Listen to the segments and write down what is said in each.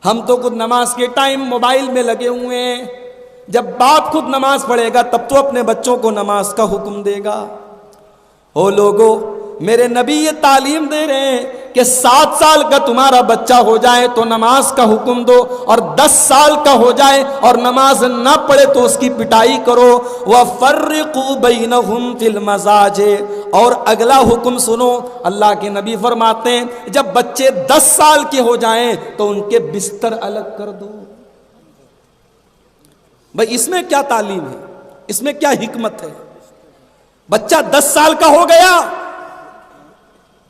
ہم تو خود نماز کے ٹائم موبائل میں لگے ہوئے ہیں. جب باپ خود نماز پڑھے گا تب تو اپنے بچوں کو نماز کا حکم دے گا. او لوگو، میرے نبی یہ تعلیم دے رہے ہیں کہ 7 سال کا تمہارا بچہ ہو جائے تو نماز کا حکم دو، اور 10 سال کا ہو جائے اور نماز نہ پڑھے تو اس کی پٹائی کرو. وَفَرِّقُوا بَيْنَهُمْ فِي الْمَضَاجِعِ. اور اگلا حکم سنو، اللہ کے نبی فرماتے ہیں جب بچے 10 سال کے ہو جائیں تو ان کے بستر الگ کر دو. بھائی اس میں کیا تعلیم ہے، اس میں کیا حکمت ہے؟ بچہ 10 سال کا ہو گیا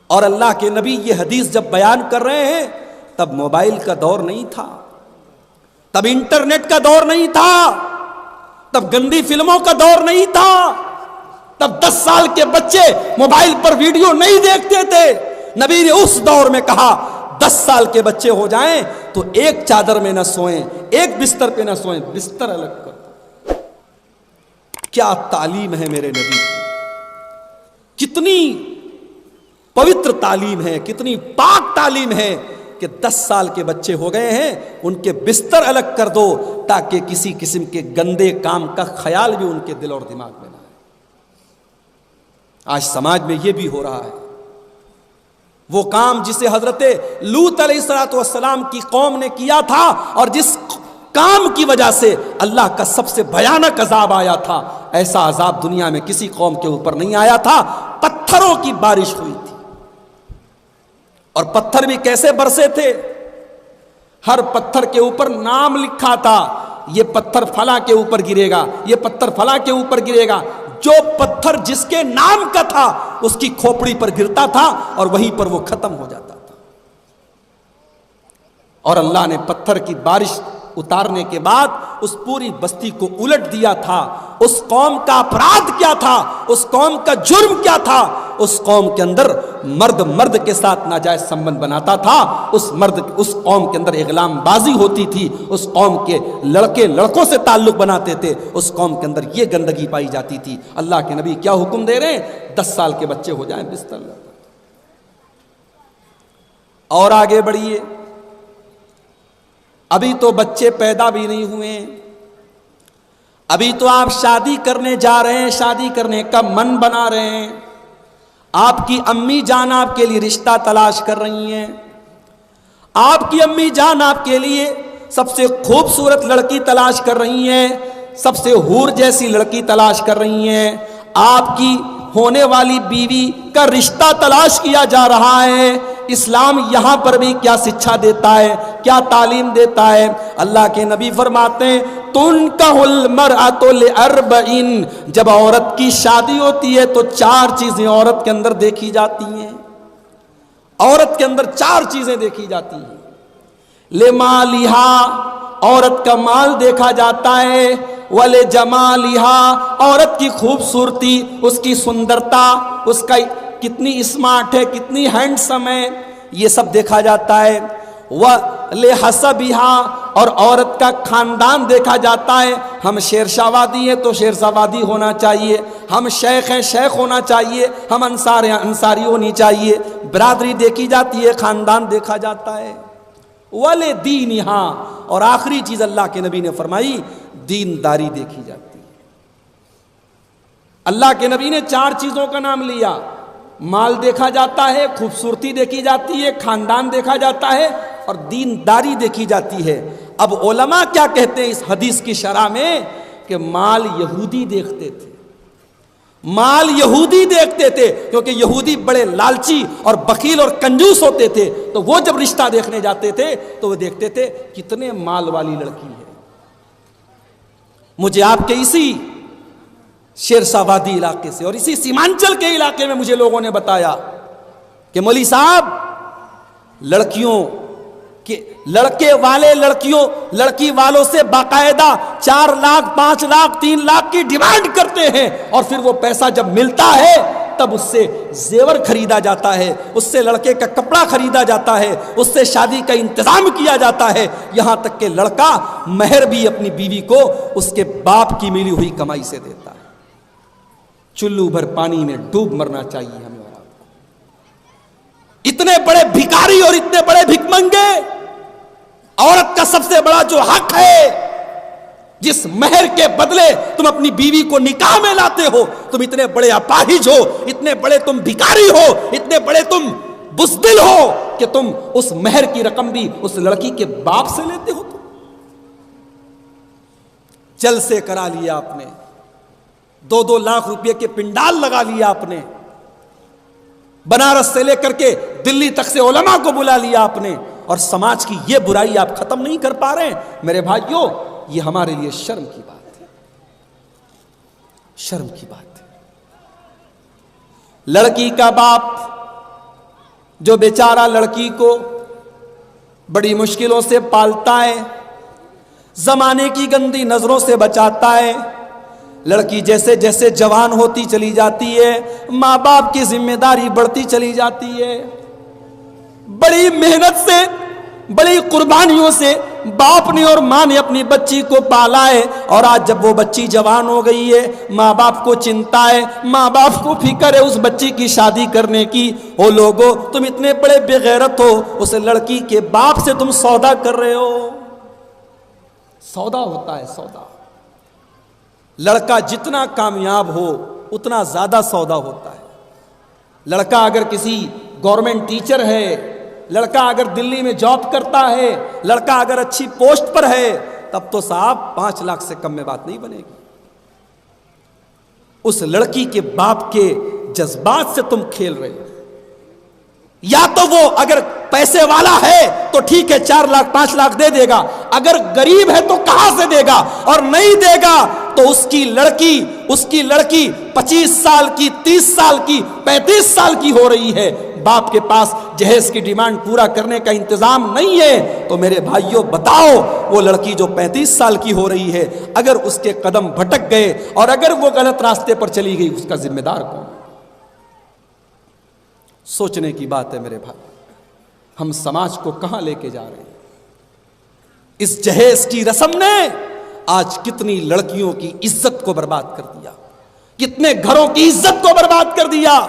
اور اللہ کے نبی یہ حدیث جب بیان کر رہے ہیں تب موبائل کا دور نہیں تھا، تب انٹرنیٹ کا دور نہیں تھا، تب گندی فلموں کا دور نہیں تھا، تب 10 سال کے بچے موبائل پر ویڈیو نہیں دیکھتے تھے. نبی نے اس دور میں کہا 10 سال کے بچے ہو جائیں تو ایک چادر میں نہ سوئیں، ایک بستر پہ نہ سوئیں، بستر الگ کر دو. کیا تعلیم ہے میرے نبی کی، کتنی پوتر تعلیم ہے، کتنی پاک تعلیم ہے کہ 10 سال کے بچے ہو گئے ہیں ان کے بستر الگ کر دو تاکہ کسی قسم کے گندے کام کا خیال بھی ان کے دل اور دماغ میں نہ آئے. آج سماج میں یہ بھی ہو رہا ہے. وہ کام جسے حضرت لوط علیہ السلام کی قوم نے کیا تھا اور جس کام کی وجہ سے اللہ کا سب سے بھیانک عذاب آیا تھا، ایسا عذاب دنیا میں کسی قوم کے اوپر نہیں آیا تھا. پتھروں کی بارش ہوئی تھی، اور پتھر بھی کیسے برسے تھے؟ ہر پتھر کے اوپر نام لکھا تھا، یہ پتھر فلاں کے اوپر گرے گا، یہ پتھر فلاں کے اوپر گرے گا. جو پتھر جس کے نام کا تھا اس کی کھوپڑی پر گرتا تھا اور وہیں پر وہ ختم ہو جاتا تھا. اور اللہ نے پتھر کی بارش اتارنے کے بعد اس پوری بستی کو الٹ دیا تھا. اس قوم کا اپرادھ کیا تھا، اس قوم کا جرم کیا تھا؟ اس قوم کے اندر مرد کے ساتھ ناجائز سنبندھ بناتا تھا، اس قوم کے اندر اغلام بازی ہوتی تھی، اس قوم کے لڑکے لڑکوں سے تعلق بناتے تھے، اس قوم کے اندر یہ گندگی پائی جاتی تھی. اللہ کے نبی کیا حکم دے رہے ہیں؟ 10 سال کے بچے ہو جائیں بستر لگا. اور آگے بڑھیے، ابھی تو بچے پیدا بھی نہیں ہوئے، ابھی تو آپ شادی کرنے جا رہے ہیں، شادی کرنے کا من بنا رہے ہیں، آپ کی امی جان آپ کے لیے رشتہ تلاش کر رہی ہیں، آپ کی امی جان آپ کے لیے سب سے خوبصورت لڑکی تلاش کر رہی ہیں، سب سے حور جیسی لڑکی تلاش کر رہی ہیں، آپ کی ہونے والی بیوی کا رشتہ تلاش کیا جا رہا ہے. اسلام یہاں پر بھی کیا شکشا دیتا ہے، کیا تعلیم دیتا ہے؟ اللہ کے نبی فرماتے ہیں تنکح المرأۃ لأربع. جب عورت کی شادی ہوتی ہے تو 4 چیزیں عورت کے اندر دیکھی جاتی ہیں. عورت کے اندر 4 چیزیں دیکھی جاتی ہیں. لمالہا، عورت کا مال دیکھا جاتا ہے. ولجمالہا، عورت کی خوبصورتی، اس کی سندرتا، اس کا کتنی اسمارٹ ہے، کتنی ہینڈسم ہے، یہ سب دیکھا جاتا ہے. وَلِحَسَبِهَا، اور عورت کا خاندان دیکھا جاتا ہے. ہم شیرشاہ وادی ہیں تو شیرشاہ وادی ہونا چاہیے، ہم شیخ ہیں شیخ ہونا چاہیے، ہم انصار ہیں انصاری ہونی چاہیے. برادری دیکھی جاتی ہے، خاندان دیکھا جاتا ہے. وَلِدِينِهَا، اور آخری چیز اللہ کے نبی نے فرمائی دینداری دیکھی جاتی ہے. اللہ کے نبی نے 4 چیزوں کا نام لیا. مال دیکھا جاتا ہے، خوبصورتی دیکھی جاتی ہے، خاندان دیکھا جاتا ہے، اور دینداری دیکھی جاتی ہے. اب علماء کیا کہتے ہیں اس حدیث کی شرح میں کہ مال یہودی دیکھتے تھے، مال یہودی دیکھتے تھے، کیونکہ یہودی بڑے لالچی اور بخیل اور کنجوس ہوتے تھے. تو وہ جب رشتہ دیکھنے جاتے تھے تو وہ دیکھتے تھے کتنے مال والی لڑکی ہے. مجھے آپ کے اسی شیرشاہ وادی علاقے سے اور اسی سیمانچل کے علاقے میں مجھے لوگوں نے بتایا کہ مولوی صاحب لڑکیوں کہ لڑکی والوں سے باقاعدہ 4 لاکھ 5 لاکھ 3 لاکھ کی ڈیمانڈ کرتے ہیں، اور پھر وہ پیسہ جب ملتا ہے تب اس سے زیور خریدا جاتا ہے، اس سے لڑکے کا کپڑا خریدا جاتا ہے، اس سے شادی کا انتظام کیا جاتا ہے. یہاں تک کہ لڑکا مہر بھی اپنی بیوی کو اس کے باپ کی ملی ہوئی کمائی سے دیتا ہے. چلو بھر پانی میں ڈوب مرنا چاہیے ہمیں اور آپ کو. اتنے بڑے بھکاری اور اتنے بڑے بھک منگے عورت کا سب سے بڑا جو حق ہے، جس مہر کے بدلے تم اپنی بیوی کو نکاح میں لاتے ہو، تم اتنے بڑے اپاہج ہو، اتنے بڑے تم بھکاری ہو، اتنے بڑے تم بزدل ہو کہ تم اس مہر کی رقم بھی اس لڑکی کے باپ سے لیتے ہو۔ جلسے کرا لیا آپ نے، 2-2 لاکھ روپے کے پنڈال لگا لیا آپ نے، بنارس سے لے کر کے دلی تک سے علماء کو بلا لیا آپ نے، اور سماج کی یہ برائی آپ ختم نہیں کر پا رہے ہیں۔ میرے بھائیوں، یہ ہمارے لیے شرم کی بات ہے، شرم کی بات ہے۔ لڑکی کا باپ جو بیچارہ لڑکی کو بڑی مشکلوں سے پالتا ہے، زمانے کی گندی نظروں سے بچاتا ہے، لڑکی جیسے جیسے جوان ہوتی چلی جاتی ہے، ماں باپ کی ذمہ داری بڑھتی چلی جاتی ہے، بڑی محنت سے، بڑی قربانیوں سے باپ نے اور ماں نے اپنی بچی کو پالا ہے، اور آج جب وہ بچی جوان ہو گئی ہے، ماں باپ کو چنتا ہے، ماں باپ کو فکر ہے اس بچی کی شادی کرنے کی۔ او لوگو، تم اتنے بڑے بے غیرت ہو، اس لڑکی کے باپ سے تم سودا کر رہے ہو۔ سودا ہوتا ہے، سودا۔ لڑکا جتنا کامیاب ہو اتنا زیادہ سودا ہوتا ہے۔ لڑکا اگر کسی گورنمنٹ ٹیچر ہے، لڑکا اگر دلی میں جاب کرتا ہے، لڑکا اگر اچھی پوسٹ پر ہے، تب تو صاحب 5 لاکھ سے کم میں بات نہیں بنے گی۔ اس لڑکی کے باپ کے جذبات سے تم کھیل رہے ہو۔ یا تو وہ اگر پیسے والا ہے تو ٹھیک ہے، 4 لاکھ 5 لاکھ دے دے گا، اگر غریب ہے تو کہاں سے دے گا؟ اور نہیں دے گا تو اس کی لڑکی 25 سال کی، 30 سال کی، 35 سال کی ہو رہی ہے، باپ کے پاس جہیز کی ڈیمانڈ پورا کرنے کا انتظام نہیں ہے، تو میرے بھائیوں بتاؤ، وہ لڑکی جو 35 سال کی ہو رہی ہے، اگر اس کے قدم بھٹک گئے اور اگر وہ غلط راستے پر چلی گئی، اس کا ذمہ دار کون؟ سوچنے کی بات ہے میرے بھائی، ہم سماج کو کہاں لے کے جا رہے ہیں؟ اس جہیز کی رسم نے آج کتنی لڑکیوں کی عزت کو برباد کر دیا، کتنے گھروں کی عزت کو برباد کر دیا،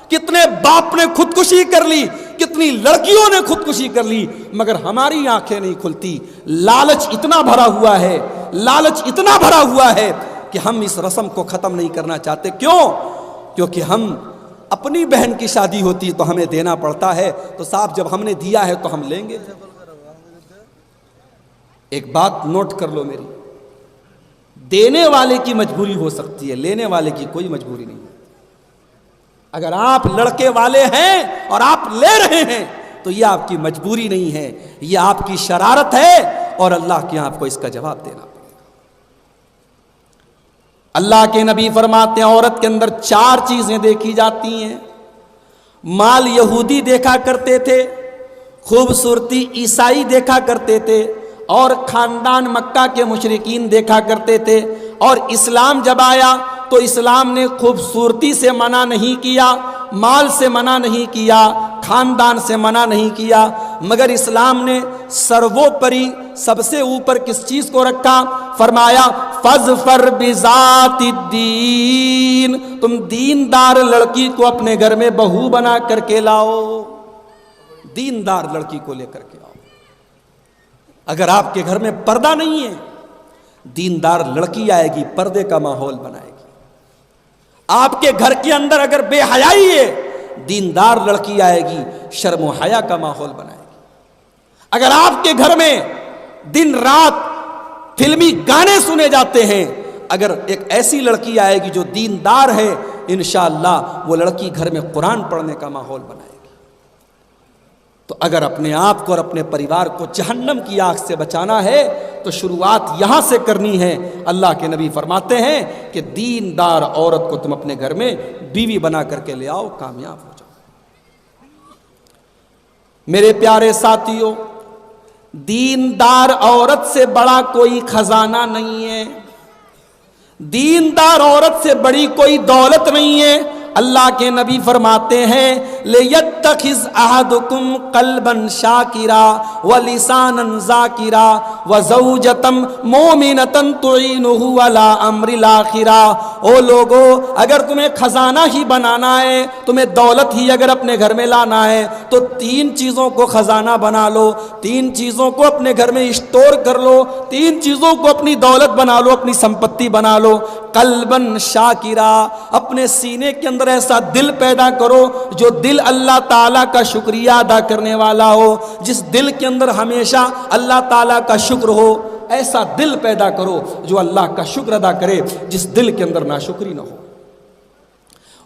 کتنے باپ نے خودکشی کر لی، کتنی لڑکیوں نے خودکشی کر لی، مگر ہماری آنکھیں نہیں کھلتی۔ لالچ اتنا بھرا ہوا ہے، لالچ اتنا بھرا ہوا ہے کہ ہم اس رسم کو ختم نہیں کرنا چاہتے۔ کیوں؟ کیونکہ ہم اپنی بہن کی شادی ہوتی تو ہمیں دینا پڑتا ہے، تو صاحب جب ہم نے دیا ہے تو ہم لیں گے۔ ایک بات نوٹ کر لو میری، دینے والے کی مجبوری ہو سکتی ہے، لینے والے کی کوئی مجبوری نہیں ہے۔ اگر آپ لڑکے والے ہیں اور آپ لے رہے ہیں تو یہ آپ کی مجبوری نہیں ہے، یہ آپ کی شرارت ہے، اور اللہ کے آپ کو اس کا جواب دینا پڑے گا۔ اللہ کے نبی فرماتے ہیں عورت کے اندر 4 چیزیں دیکھی جاتی ہیں۔ مال یہودی دیکھا کرتے تھے، خوبصورتی عیسائی دیکھا کرتے تھے، اور خاندان مکہ کے مشرکین دیکھا کرتے تھے، اور اسلام جب آیا تو اسلام نے خوبصورتی سے منع نہیں کیا، مال سے منع نہیں کیا، خاندان سے منع نہیں کیا، مگر اسلام نے سرووپری سب سے اوپر کس چیز کو رکھا؟ فرمایا فَاظْفَرْ بِذَاتِ الدِّینِ، تم دیندار لڑکی کو اپنے گھر میں بہو بنا کر کے لاؤ، دیندار لڑکی کو لے کر کے آؤ۔ اگر آپ کے گھر میں پردہ نہیں ہے، دیندار لڑکی آئے گی، پردے کا ماحول بنائے گی۔ آپ کے گھر کے اندر اگر بے حیائی ہے، دیندار لڑکی آئے گی، شرم و حیا کا ماحول بنائے گی۔ اگر آپ کے گھر میں دن رات فلمی گانے سنے جاتے ہیں، اگر ایک ایسی لڑکی آئے گی جو دیندار ہے، انشاءاللہ وہ لڑکی گھر میں قرآن پڑھنے کا ماحول بنائے گی۔ تو اگر اپنے آپ کو اور اپنے پریوار کو جہنم کی آگ سے بچانا ہے تو شروعات یہاں سے کرنی ہے۔ اللہ کے نبی فرماتے ہیں کہ دیندار عورت کو تم اپنے گھر میں بیوی بنا کر کے لے آؤ، کامیاب ہو جاؤ۔ میرے پیارے ساتھیوں، دیندار عورت سے بڑا کوئی خزانہ نہیں ہے، دیندار عورت سے بڑی کوئی دولت نہیں ہے۔ اللہ کے نبی فرماتے ہیں لِيَتَّخِذْ أَحَدُكُمْ قَلْبًا شَاكِرًا وَلِسَانًا ذَاكِرًا وَزَوْجَةً مُؤْمِنَةً تُعِينُهُ عَلَىٰ أَمْرِ الْآخِرَةِ او لوگو اگر تمہیں خزانہ ہی بنانا ہے, تمہیں دولت ہی اگر اپنے گھر میں لانا ہے تو 3 چیزوں کو خزانہ بنا لو, 3 چیزوں کو اپنے گھر میں اسٹور کر لو, 3 چیزوں کو اپنی دولت بنا لو, اپنی سمپتی بنا لو. قلباً شاکرا, اپنے سینے کے اندر ایسا دل پیدا کرو جو دل اللہ تعالیٰ کا شکریہ ادا کرنے والا ہو, جس دل کے اندر ہمیشہ اللہ تعالیٰ کا شکر ہو. ایسا دل پیدا کرو جو اللہ کا شکر ادا کرے, جس دل کے اندر ناشکری نہ ہو.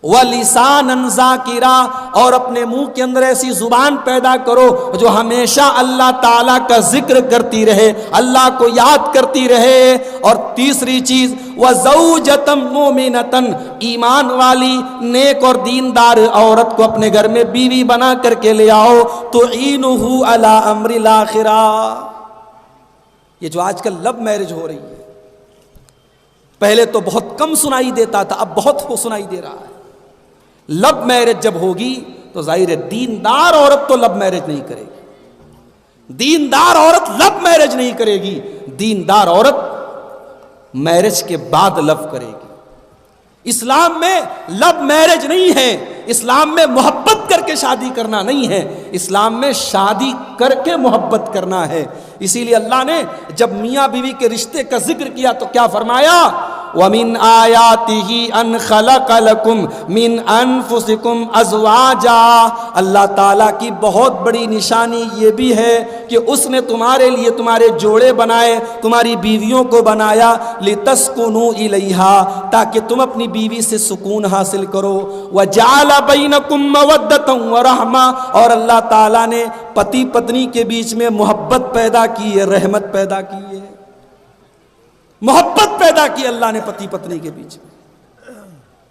وَلِسَانًا ذَاكِرًا, اور اپنے منہ کے اندر ایسی زبان پیدا کرو جو ہمیشہ اللہ تعالیٰ کا ذکر کرتی رہے, اللہ کو یاد کرتی رہے. اور تیسری چیز وَزَوْجَةً مُؤْمِنَةً, ایمان والی نیک اور دیندار عورت کو اپنے گھر میں بیوی بنا کر کے لے آؤ. تُعِينُهُ عَلَىٰ أَمْرِ الْآخِرَةِ. یہ جو آج کل لو میرج ہو رہی ہے, پہلے تو بہت کم سنائی دیتا تھا, اب بہت ہو سنائی دے رہا ہے. لو میرج جب ہوگی تو ظاہر ہے دیندار عورت تو لو میرج نہیں کرے گی, دیندار عورت لو میرج نہیں کرے گی, دیندار عورت میرج کے بعد لو کرے گی. اسلام میں لو میرج نہیں ہے, اسلام میں محبت کر کے شادی کرنا نہیں ہے, اسلام میں شادی کر کے محبت کرنا ہے. اسی لیے اللہ نے جب میاں بیوی کے رشتے کا ذکر کیا تو کیا فرمایا؟ وَمِنْ آيَاتِهِ أَنْ خَلَقَ لَكُمْ مِنْ أَنفُسِكُمْ أَزْوَاجًا. اللہ تعالیٰ کی بہت بڑی نشانی یہ بھی ہے کہ اس نے تمہارے لیے تمہارے جوڑے بنائے, تمہاری بیویوں کو بنایا. لِتَسْكُنُوا إِلَيْهَا, تاکہ تم اپنی بیوی سے سکون حاصل کرو. وَجَعَلَ بَيْنَكُمْ مَوَدَّةً وَرَحْمَةً, اور اللہ تعالیٰ نے پتی پتنی کے بیچ میں محبت پیدا کی ہے, رحمت پیدا کی ہے, محبت پیدا کی اللہ نے پتی پتنی کے بیچ میں.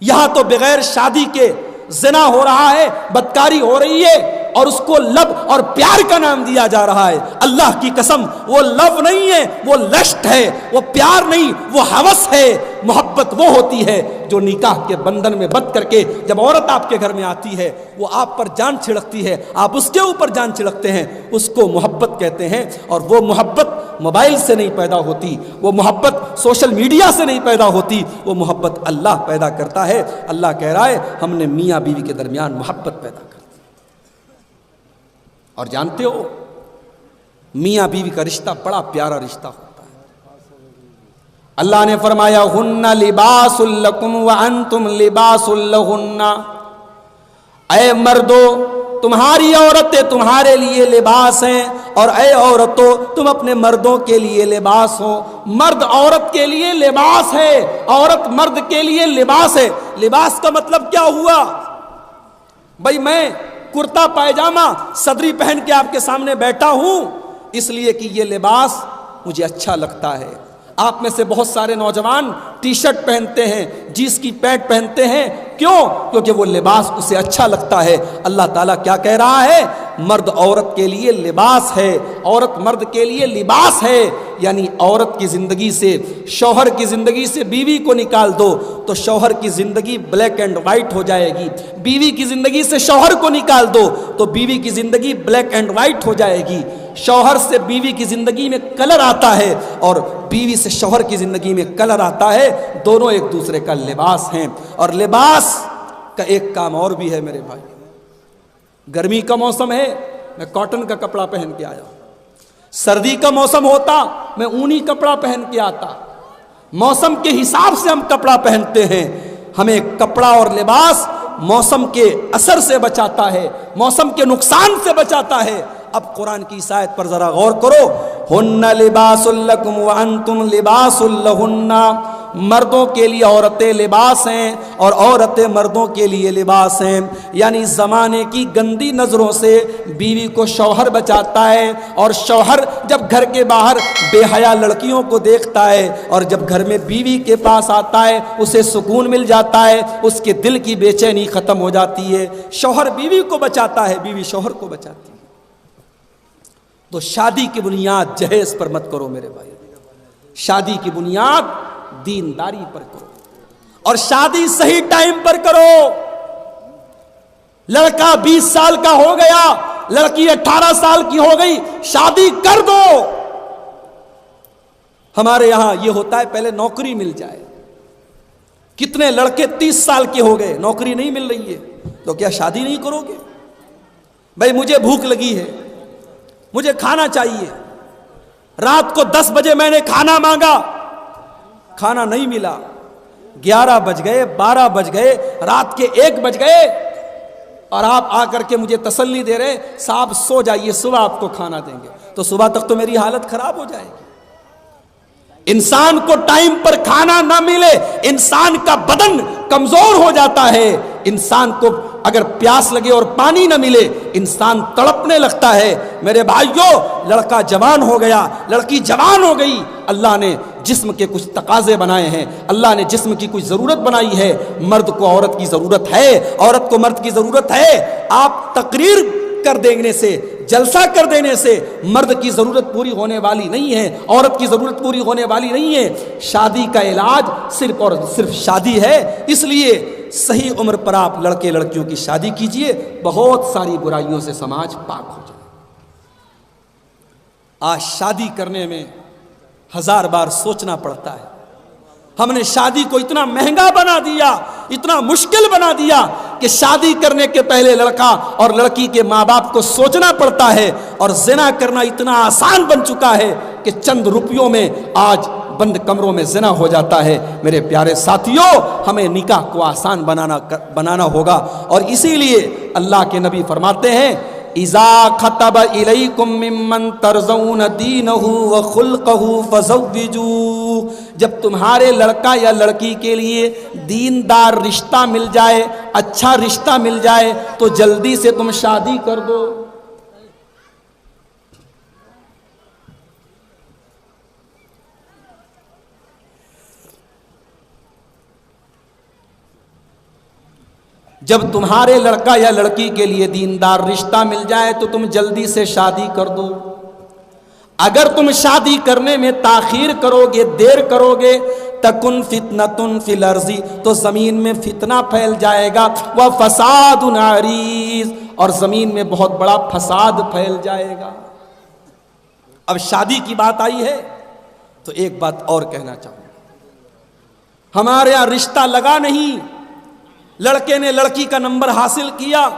یہاں تو بغیر شادی کے زنا ہو رہا ہے, بدکاری ہو رہی ہے, اور اس کو لب اور پیار کا نام دیا جا رہا ہے. اللہ کی قسم وہ لو نہیں ہے, وہ لشٹ ہے, وہ پیار نہیں, وہ ہوس ہے. محبت وہ ہوتی ہے جو نکاح کے بندھن میں بندھ کر کے جب عورت آپ کے گھر میں آتی ہے وہ آپ پر جان چھڑکتی ہے, آپ اس کے اوپر جان چھڑکتے ہیں, اس کو محبت کہتے ہیں. اور وہ محبت موبائل سے نہیں پیدا ہوتی, وہ محبت سوشل میڈیا سے نہیں پیدا ہوتی, وہ محبت اللہ پیدا کرتا ہے. اللہ کہہ رہا ہے ہم نے میاں بیوی کے درمیان محبت پیدا کر دی. اور جانتے ہو میاں بیوی کا رشتہ بڑا پیارا رشتہ ہوتا ہے. اللہ نے فرمایا ہن لباس لکم وانتم لباس لہن. اے مردو تمہاری عورتیں تمہارے لیے لباس ہیں, اور اے عورتوں تم اپنے مردوں کے لیے لباس ہو. مرد عورت کے لیے لباس ہے, عورت مرد کے لیے لباس ہے. لباس کا مطلب کیا ہوا بھائی؟ میں کرتا پائجامہ صدری پہن کے آپ کے سامنے بیٹھا ہوں اس لیے کہ یہ لباس مجھے اچھا لگتا ہے. آپ میں سے بہت سارے نوجوان ٹی شرٹ پہنتے ہیں, جینس کی پینٹ پہنتے ہیں, کیوں؟ کیونکہ وہ لباس اسے اچھا لگتا ہے. اللہ تعالیٰ کیا کہہ رہا ہے؟ مرد عورت کے لیے لباس ہے, عورت مرد کے لیے لباس ہے. یعنی عورت کی زندگی سے, شوہر کی زندگی سے بیوی کو نکال دو تو شوہر کی زندگی بلیک اینڈ وائٹ ہو جائے گی. بیوی کی زندگی سے شوہر کو نکال دو تو بیوی کی زندگی بلیک اینڈ وائٹ ہو جائے گی. شوہر سے بیوی کی زندگی میں کلر آتا ہے اور بیوی سے شوہر کی زندگی میں کلر آتا ہے. دونوں ایک دوسرے کا لباس ہیں. اور لباس کا ایک کام اور بھی ہے میرے بھائی. گرمی کا موسم ہے, میں کاٹن کا کپڑا پہن کے آیا. سردی کا موسم ہوتا میں اونی کپڑا پہن کے آتا. موسم کے حساب سے ہم کپڑا پہنتے ہیں. ہمیں کپڑا اور لباس موسم کے اثر سے بچاتا ہے, موسم کے نقصان سے بچاتا ہے. اب قرآن کی اس آیت پر ذرا غور کرو. ہن لباس لکم وانتم لباس لہن. مردوں کے لیے عورتیں لباس ہیں اور عورتیں مردوں کے لیے لباس ہیں. یعنی زمانے کی گندی نظروں سے بیوی کو شوہر بچاتا ہے, اور شوہر جب گھر کے باہر بے حیا لڑکیوں کو دیکھتا ہے اور جب گھر میں بیوی کے پاس آتا ہے اسے سکون مل جاتا ہے, اس کے دل کی بے چینی ختم ہو جاتی ہے. شوہر بیوی کو بچاتا ہے, بیوی شوہر کو بچاتی ہے. تو شادی کی بنیاد جہیز پر مت کرو میرے بھائی, شادی کی بنیاد دینداری پر کرو, اور شادی صحیح ٹائم پر کرو. لڑکا 20 سال کا ہو گیا, لڑکی 18 سال کی ہو گئی, شادی کر دو. ہمارے یہاں یہ ہوتا ہے پہلے نوکری مل جائے. کتنے لڑکے 30 سال کے ہو گئے، نوکری نہیں مل رہی ہے، تو کیا شادی نہیں کرو گے؟ بھائی مجھے بھوک لگی ہے، مجھے کھانا چاہیے، رات کو 10 بجے میں نے کھانا مانگا، کھانا نہیں ملا، 11 بج گئے، 12 بج گئے، رات کے 1 بج گئے، اور آپ آ کر کے مجھے تسلی دے رہے صاحب سو جائیے، صبح آپ کو کھانا دیں گے، تو صبح تک تو میری حالت خراب ہو جائے گی۔ انسان کو ٹائم پر کھانا نہ ملے، انسان کا بدن کمزور ہو جاتا ہے، انسان کو اگر پیاس لگے اور پانی نہ ملے انسان تڑپنے لگتا ہے۔ میرے بھائیوں، لڑکا جوان ہو گیا، لڑکی جوان ہو گئی، اللہ نے جسم کے کچھ تقاضے بنائے ہیں، اللہ نے جسم کی کچھ ضرورت بنائی ہے، مرد کو عورت کی ضرورت ہے، عورت کو مرد کی ضرورت ہے۔ آپ تقریر کر دینے سے، جلسہ کر دینے سے مرد کی ضرورت پوری ہونے والی نہیں ہے، عورت کی ضرورت پوری ہونے والی نہیں ہے۔ شادی کا علاج صرف اور صرف شادی ہے، اس لیے صحیح عمر پر آپ لڑکے لڑکیوں کی شادی کیجئے، بہت ساری برائیوں سے سماج پاک ہو جائے۔ آج شادی کرنے میں 1000 بار سوچنا پڑتا ہے۔ ہم نے شادی کو اتنا مہنگا بنا دیا، اتنا مشکل بنا دیا کہ شادی کرنے کے پہلے لڑکا اور لڑکی کے ماں باپ کو سوچنا پڑتا ہے، اور زنا کرنا اتنا آسان بن چکا ہے کہ چند روپیوں میں آج بند کمروں میں زنا ہو جاتا ہے۔ میرے پیارے ساتھیوں، ہمیں نکاح کو آسان بنانا ہوگا، اور اسی لیے اللہ کے نبی فرماتے ہیں اذا خطب الیکم ممن ترضون دینہ وخلقہ فزوجوہ، جب تمہارے لڑکا یا لڑکی کے لیے دیندار رشتہ مل جائے، اچھا رشتہ مل جائے تو جلدی سے تم شادی کر دو۔ جب تمہارے لڑکا یا لڑکی کے لیے دیندار رشتہ مل جائے تو تم جلدی سے شادی کر دو۔ اگر تم شادی کرنے میں تاخیر کرو گے، دیر کرو گے، تکن فتنۃ فی الارض، تو زمین میں فتنہ پھیل جائے گا، وفساد عریض، اور زمین میں بہت بڑا فساد پھیل جائے گا۔ اب شادی کی بات آئی ہے تو ایک بات اور کہنا چاہوں گا، ہمارے یہاں رشتہ لگا نہیں، لڑکے نے لڑکی کا نمبر حاصل کیا،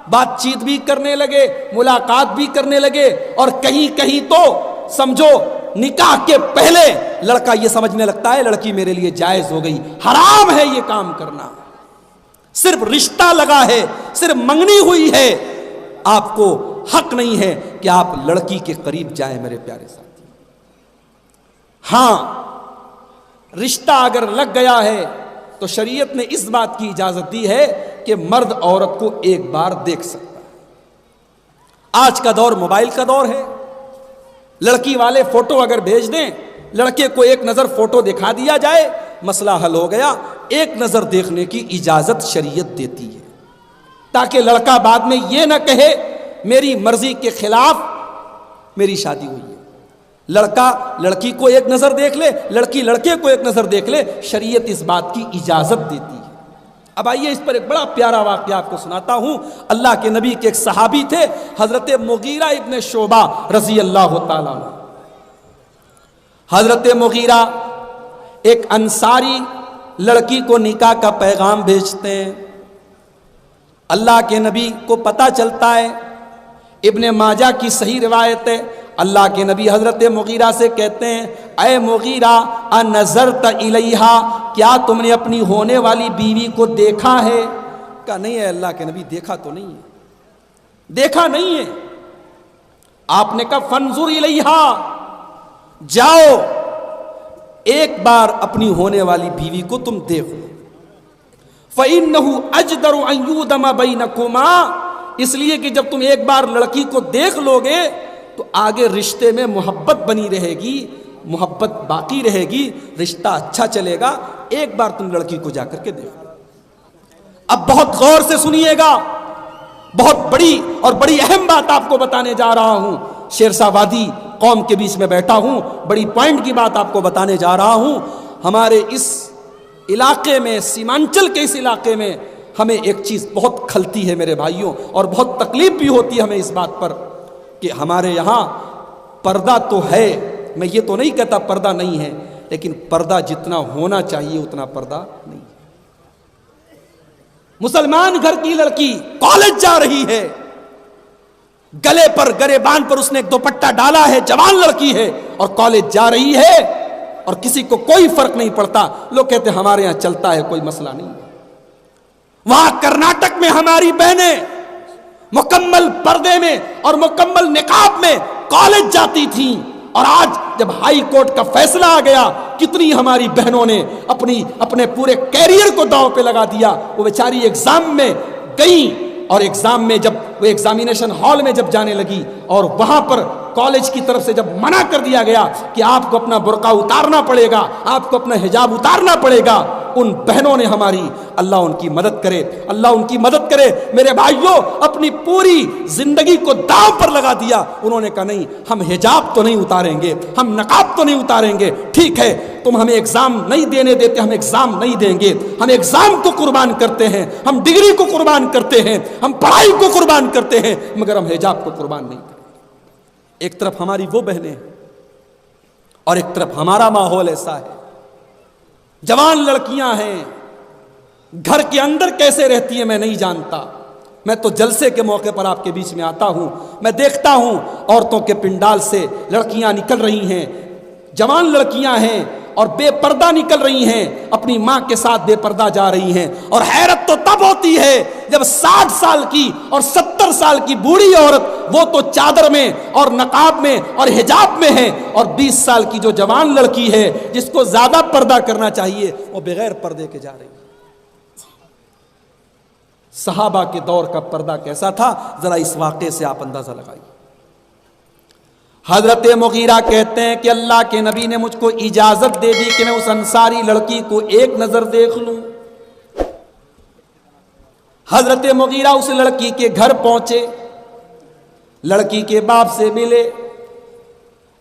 بات چیت بھی کرنے لگے، ملاقات بھی کرنے لگے، اور کہیں کہیں تو سمجھو نکاح کے پہلے لڑکا یہ سمجھنے لگتا ہے لڑکی میرے لیے جائز ہو گئی۔ حرام ہے یہ کام کرنا۔ صرف رشتہ لگا ہے، صرف منگنی ہوئی ہے، آپ کو حق نہیں ہے کہ آپ لڑکی کے قریب جائیں۔ میرے پیارے ساتھی، ہاں رشتہ اگر لگ گیا ہے تو شریعت نے اس بات کی اجازت دی ہے کہ مرد عورت کو ایک بار دیکھ سکتا ہے۔ آج کا دور موبائل کا دور ہے، لڑکی والے فوٹو اگر بھیج دیں، لڑکے کو ایک نظر فوٹو دکھا دیا جائے، مسئلہ حل ہو گیا۔ ایک نظر دیکھنے کی اجازت شریعت دیتی ہے، تاکہ لڑکا بعد میں یہ نہ کہے میری مرضی کے خلاف میری شادی ہوئی ہے۔ لڑکا لڑکی کو ایک نظر دیکھ لے، لڑکی لڑکے کو ایک نظر دیکھ لے، شریعت اس بات کی اجازت دیتی ہے۔ اب آئیے اس پر ایک بڑا پیارا واقعہ آپ کو سناتا ہوں۔ اللہ کے نبی کے ایک صحابی تھے، حضرت مغیرہ ابن شعبہ رضی اللہ تعالیٰ عنہ۔ حضرت مغیرہ ایک انصاری لڑکی کو نکاح کا پیغام بھیجتے ہیں، اللہ کے نبی کو پتہ چلتا ہے، ابن ماجہ کی صحیح روایت ہے، اللہ کے نبی حضرت مغیرہ سے کہتے ہیں اے مغیرہ انظرت الیہا، کیا تم نے اپنی ہونے والی بیوی کو دیکھا ہے؟ کہا نہیں ہے اللہ کے نبی، دیکھا تو نہیں ہے، دیکھا نہیں ہے۔ آپ نے کہا فانظر الیہا، جاؤ ایک بار اپنی ہونے والی بیوی کو تم دیکھو، فإنہ اجدر ان یودم بینکما، اس لیے کہ جب تم ایک بار لڑکی کو دیکھ لو گے تو آگے رشتے میں محبت بنی رہے گی، محبت باقی رہے گی، رشتہ اچھا چلے گا۔ ایک بار تم لڑکی کو جا کر کے دیکھو۔ اب بہت غور سے سنیے گا، بہت بڑی اور بڑی اہم بات آپ کو بتانے جا رہا ہوں۔ شیرشاہ وادی قوم کے بیچ میں بیٹھا ہوں، بڑی پوائنٹ کی بات آپ کو بتانے جا رہا ہوں۔ ہمارے اس علاقے میں، سیمانچل کے اس علاقے میں ہمیں ایک چیز بہت کھلتی ہے میرے بھائیوں، اور بہت تکلیف بھی ہوتی ہے ہمیں اس بات پر کہ ہمارے یہاں پردہ تو ہے، میں یہ تو نہیں کہتا پردہ نہیں ہے، لیکن پردہ جتنا ہونا چاہیے اتنا پردہ نہیں ہے۔ مسلمان گھر کی لڑکی کالج جا رہی ہے، گلے پر گریبان پر اس نے ایک دوپٹہ ڈالا ہے، جوان لڑکی ہے اور کالج جا رہی ہے اور کسی کو کوئی فرق نہیں پڑتا. لوگ کہتے ہیں ہمارے یہاں چلتا ہے، کوئی مسئلہ نہیں. وہاں کرناٹک میں ہماری بہنیں مکمل پردے میں اور مکمل نقاب میں کالج جاتی تھیں، اور آج جب ہائی کورٹ کا فیصلہ آ گیا کتنی ہماری بہنوں نے اپنے پورے کیریئر کو داؤ پہ لگا دیا. وہ بیچاری ایگزام میں گئی اور ایگزام میں جب وہ ایگزامینیشن ہال میں جب جانے لگی اور وہاں پر کالج کی طرف سے جب منع کر دیا گیا کہ آپ کو اپنا برقع اتارنا پڑے گا، آپ کو اپنا حجاب اتارنا پڑے گا، ان بہنوں نے ہماری، اللہ ان کی مدد کرے، اللہ ان کی مدد کرے. میرے بھائیوں، اپنی پوری زندگی کو داؤ پر لگا دیا. انہوں نے کہا نہیں، ہم حجاب تو نہیں اتاریں گے، ہم نقاب تو نہیں اتاریں گے. ٹھیک ہے، تم ہمیں ایگزام نہیں دینے دیتے، ہم ایگزام نہیں دیں گے. ہم ایگزام کو قربان کرتے ہیں، ہم ڈگری کو قربان کرتے ہیں، ہم پڑھائی کو قربان کرتے ہیں، مگر ہم حجاب کو قربان نہیں کرتے. ایک طرف ہماری وہ بہنیں اور ایک طرف ہمارا ماحول ایسا ہے. جوان لڑکیاں ہیں، گھر کے اندر کیسے رہتی ہیں میں نہیں جانتا. میں تو جلسے کے موقع پر آپ کے بیچ میں آتا ہوں، میں دیکھتا ہوں عورتوں کے پنڈال سے لڑکیاں نکل رہی ہیں، جوان لڑکیاں ہیں اور بے پردہ نکل رہی ہیں، اپنی ماں کے ساتھ بے پردہ جا رہی ہیں. اور حیرت تو تب ہوتی ہے جب 60 سال کی اور 70 سال کی بوڑھی عورت، وہ تو چادر میں اور نقاب میں اور حجاب میں ہے، اور 20 سال کی جو جوان لڑکی ہے جس کو زیادہ پردہ کرنا چاہیے وہ بغیر پردے کے جا رہی ہے. صحابہ کے دور کا پردہ کیسا تھا، ذرا اس واقعے سے آپ اندازہ لگائیے. حضرت مغیرہ کہتے ہیں کہ اللہ کے نبی نے مجھ کو اجازت دے دی کہ میں اس انصاری لڑکی کو ایک نظر دیکھ لوں. حضرت مغیرہ اس لڑکی کے گھر پہنچے، لڑکی کے باپ سے ملے،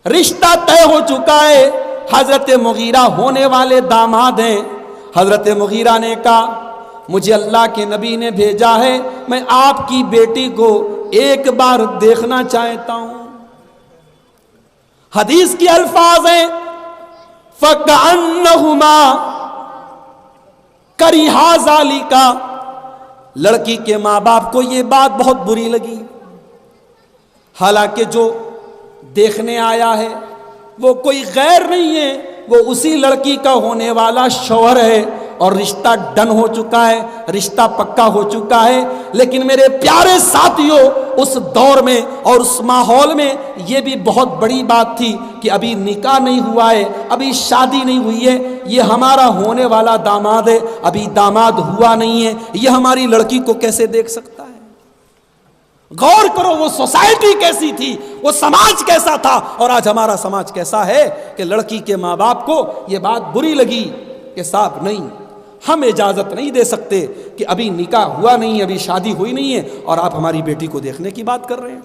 رشتہ طے ہو چکا ہے، حضرت مغیرہ ہونے والے داماد ہیں. حضرت مغیرہ نے کہا مجھے اللہ کے نبی نے بھیجا ہے، میں آپ کی بیٹی کو ایک بار دیکھنا چاہتا ہوں. حدیث کی الفاظ ہیں فَكَأَنَّهُمَا كَرِهَا ذَلِكَ. لڑکی کے ماں باپ کو یہ بات بہت بری لگی، حالانکہ جو دیکھنے آیا ہے وہ کوئی غیر نہیں ہے، وہ اسی لڑکی کا ہونے والا شوہر ہے اور رشتہ ڈن ہو چکا ہے، رشتہ پکا ہو چکا ہے. لیکن میرے پیارے ساتھیوں، اس دور میں اور اس ماحول میں یہ بھی بہت بڑی بات تھی کہ ابھی نکاح نہیں ہوا ہے، ابھی شادی نہیں ہوئی ہے، یہ ہمارا ہونے والا داماد ہے، ابھی داماد ہوا نہیں ہے، یہ ہماری لڑکی کو کیسے دیکھ سکتا ہے؟ غور کرو وہ سوسائٹی کیسی تھی، وہ سماج کیسا تھا، اور آج ہمارا سماج کیسا ہے کہ لڑکی کے ماں باپ کو یہ بات بری لگی کہ صاحب نہیں، ہم اجازت نہیں دے سکتے کہ ابھی نکاح ہوا نہیں، ابھی شادی ہوئی نہیں ہے اور آپ ہماری بیٹی کو دیکھنے کی بات کر رہے ہیں.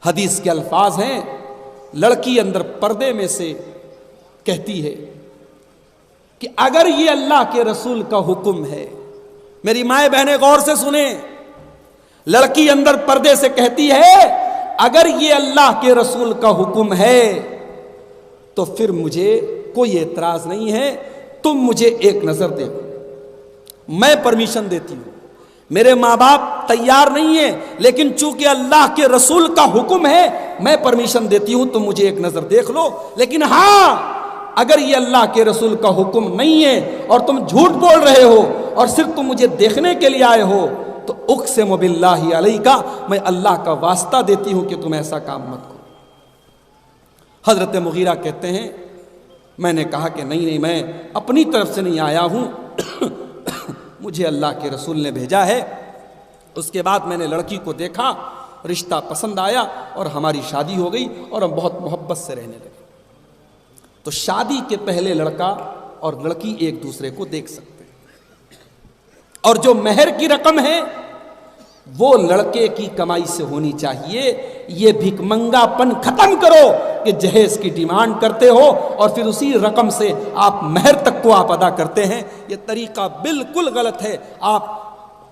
حدیث کے الفاظ ہیں، لڑکی اندر پردے میں سے کہتی ہے کہ اگر یہ اللہ کے رسول کا حکم ہے، میری مائیں بہنیں غور سے سنیں، لڑکی اندر پردے سے کہتی ہے اگر یہ اللہ کے رسول کا حکم ہے تو پھر مجھے کوئی اعتراض نہیں ہے، تم مجھے ایک نظر دیکھو، میں پرمیشن دیتی ہوں. میرے ماں باپ تیار نہیں ہیں، لیکن چونکہ اللہ کے رسول کا حکم ہے میں پرمیشن دیتی ہوں، تم مجھے ایک نظر دیکھ لو. لیکن ہاں، اگر یہ اللہ کے رسول کا حکم نہیں ہے اور تم جھوٹ بول رہے ہو اور صرف تم مجھے دیکھنے کے لیے آئے ہو تو اقسم باللہ علیک، میں اللہ کا واسطہ دیتی ہوں کہ تم ایسا کام مت کرو. حضرت مغیرہ کہتے ہیں میں نے کہا کہ نہیں، میں اپنی طرف سے نہیں آیا ہوں، مجھے اللہ کے رسول نے بھیجا ہے. اس کے بعد میں نے لڑکی کو دیکھا، رشتہ پسند آیا اور ہماری شادی ہو گئی اور ہم بہت محبت سے رہنے لگے. تو شادی کے پہلے لڑکا اور لڑکی ایک دوسرے کو دیکھ سکتے ہیں، اور جو مہر کی رقم ہے وہ لڑکے کی کمائی سے ہونی چاہیے. یہ بھیک منگا پن ختم کرو کہ جہیز کی ڈیمانڈ کرتے ہو اور پھر اسی رقم سے آپ مہر تک کو آپ ادا کرتے ہیں. یہ طریقہ بالکل غلط ہے. آپ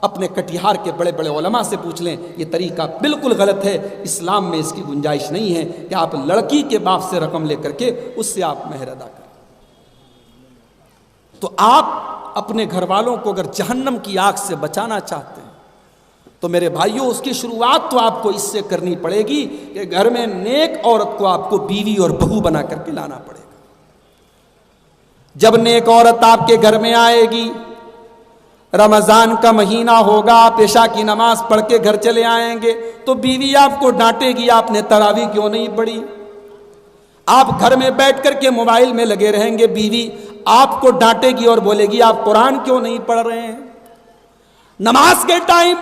اپنے کٹیہار کے بڑے بڑے علماء سے پوچھ لیں، یہ طریقہ بالکل غلط ہے. اسلام میں اس کی گنجائش نہیں ہے کہ آپ لڑکی کے باپ سے رقم لے کر کے اس سے آپ مہر ادا کریں. تو آپ اپنے گھر والوں کو اگر جہنم کی آگ سے بچانا چاہتے ہیں تو میرے بھائیوں اس کی شروعات تو آپ کو اس سے کرنی پڑے گی کہ گھر میں نیک عورت کو آپ کو بیوی اور بہو بنا کر کے لانا پڑے گا۔ جب نیک عورت آپ کے گھر میں آئے گی، رمضان کا مہینہ ہوگا، آپ عشاء کی نماز پڑھ کے گھر چلے آئیں گے تو بیوی آپ کو ڈانٹے گی آپ نے تراویح کیوں نہیں پڑھی۔ آپ گھر میں بیٹھ کر کے موبائل میں لگے رہیں گے، بیوی آپ کو ڈانٹے گی اور بولے گی آپ قرآن کیوں نہیں پڑھ رہے ہیں۔ نماز کے ٹائم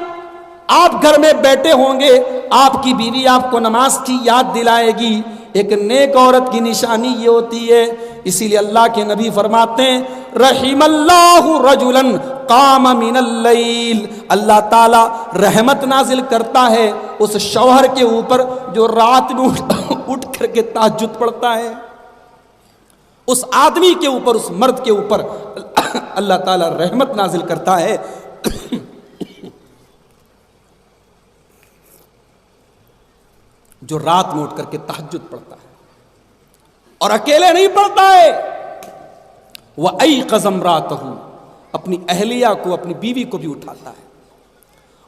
آپ گھر میں بیٹھے ہوں گے، آپ کی بیوی آپ کو نماز کی یاد دلائے گی۔ ایک نیک عورت کی نشانی یہ ہوتی ہے، اسی لیے اللہ کے نبی فرماتے ہیں رحم اللہ رجلا قام من اللیل، اللہ تعالی رحمت نازل کرتا ہے اس شوہر کے اوپر جو رات میں اٹھ کر کے تہجد پڑھتا ہے۔ اس آدمی کے اوپر، اس مرد کے اوپر اللہ تعالی رحمت نازل کرتا ہے جو رات میں اٹھ کر کے تہجد پڑھتا ہے، اور اکیلے نہیں پڑھتا ہے، وَأَيْقَظَ امْرَأَتَهُ، اپنی اہلیہ کو، اپنی بیوی کو بھی اٹھاتا ہے،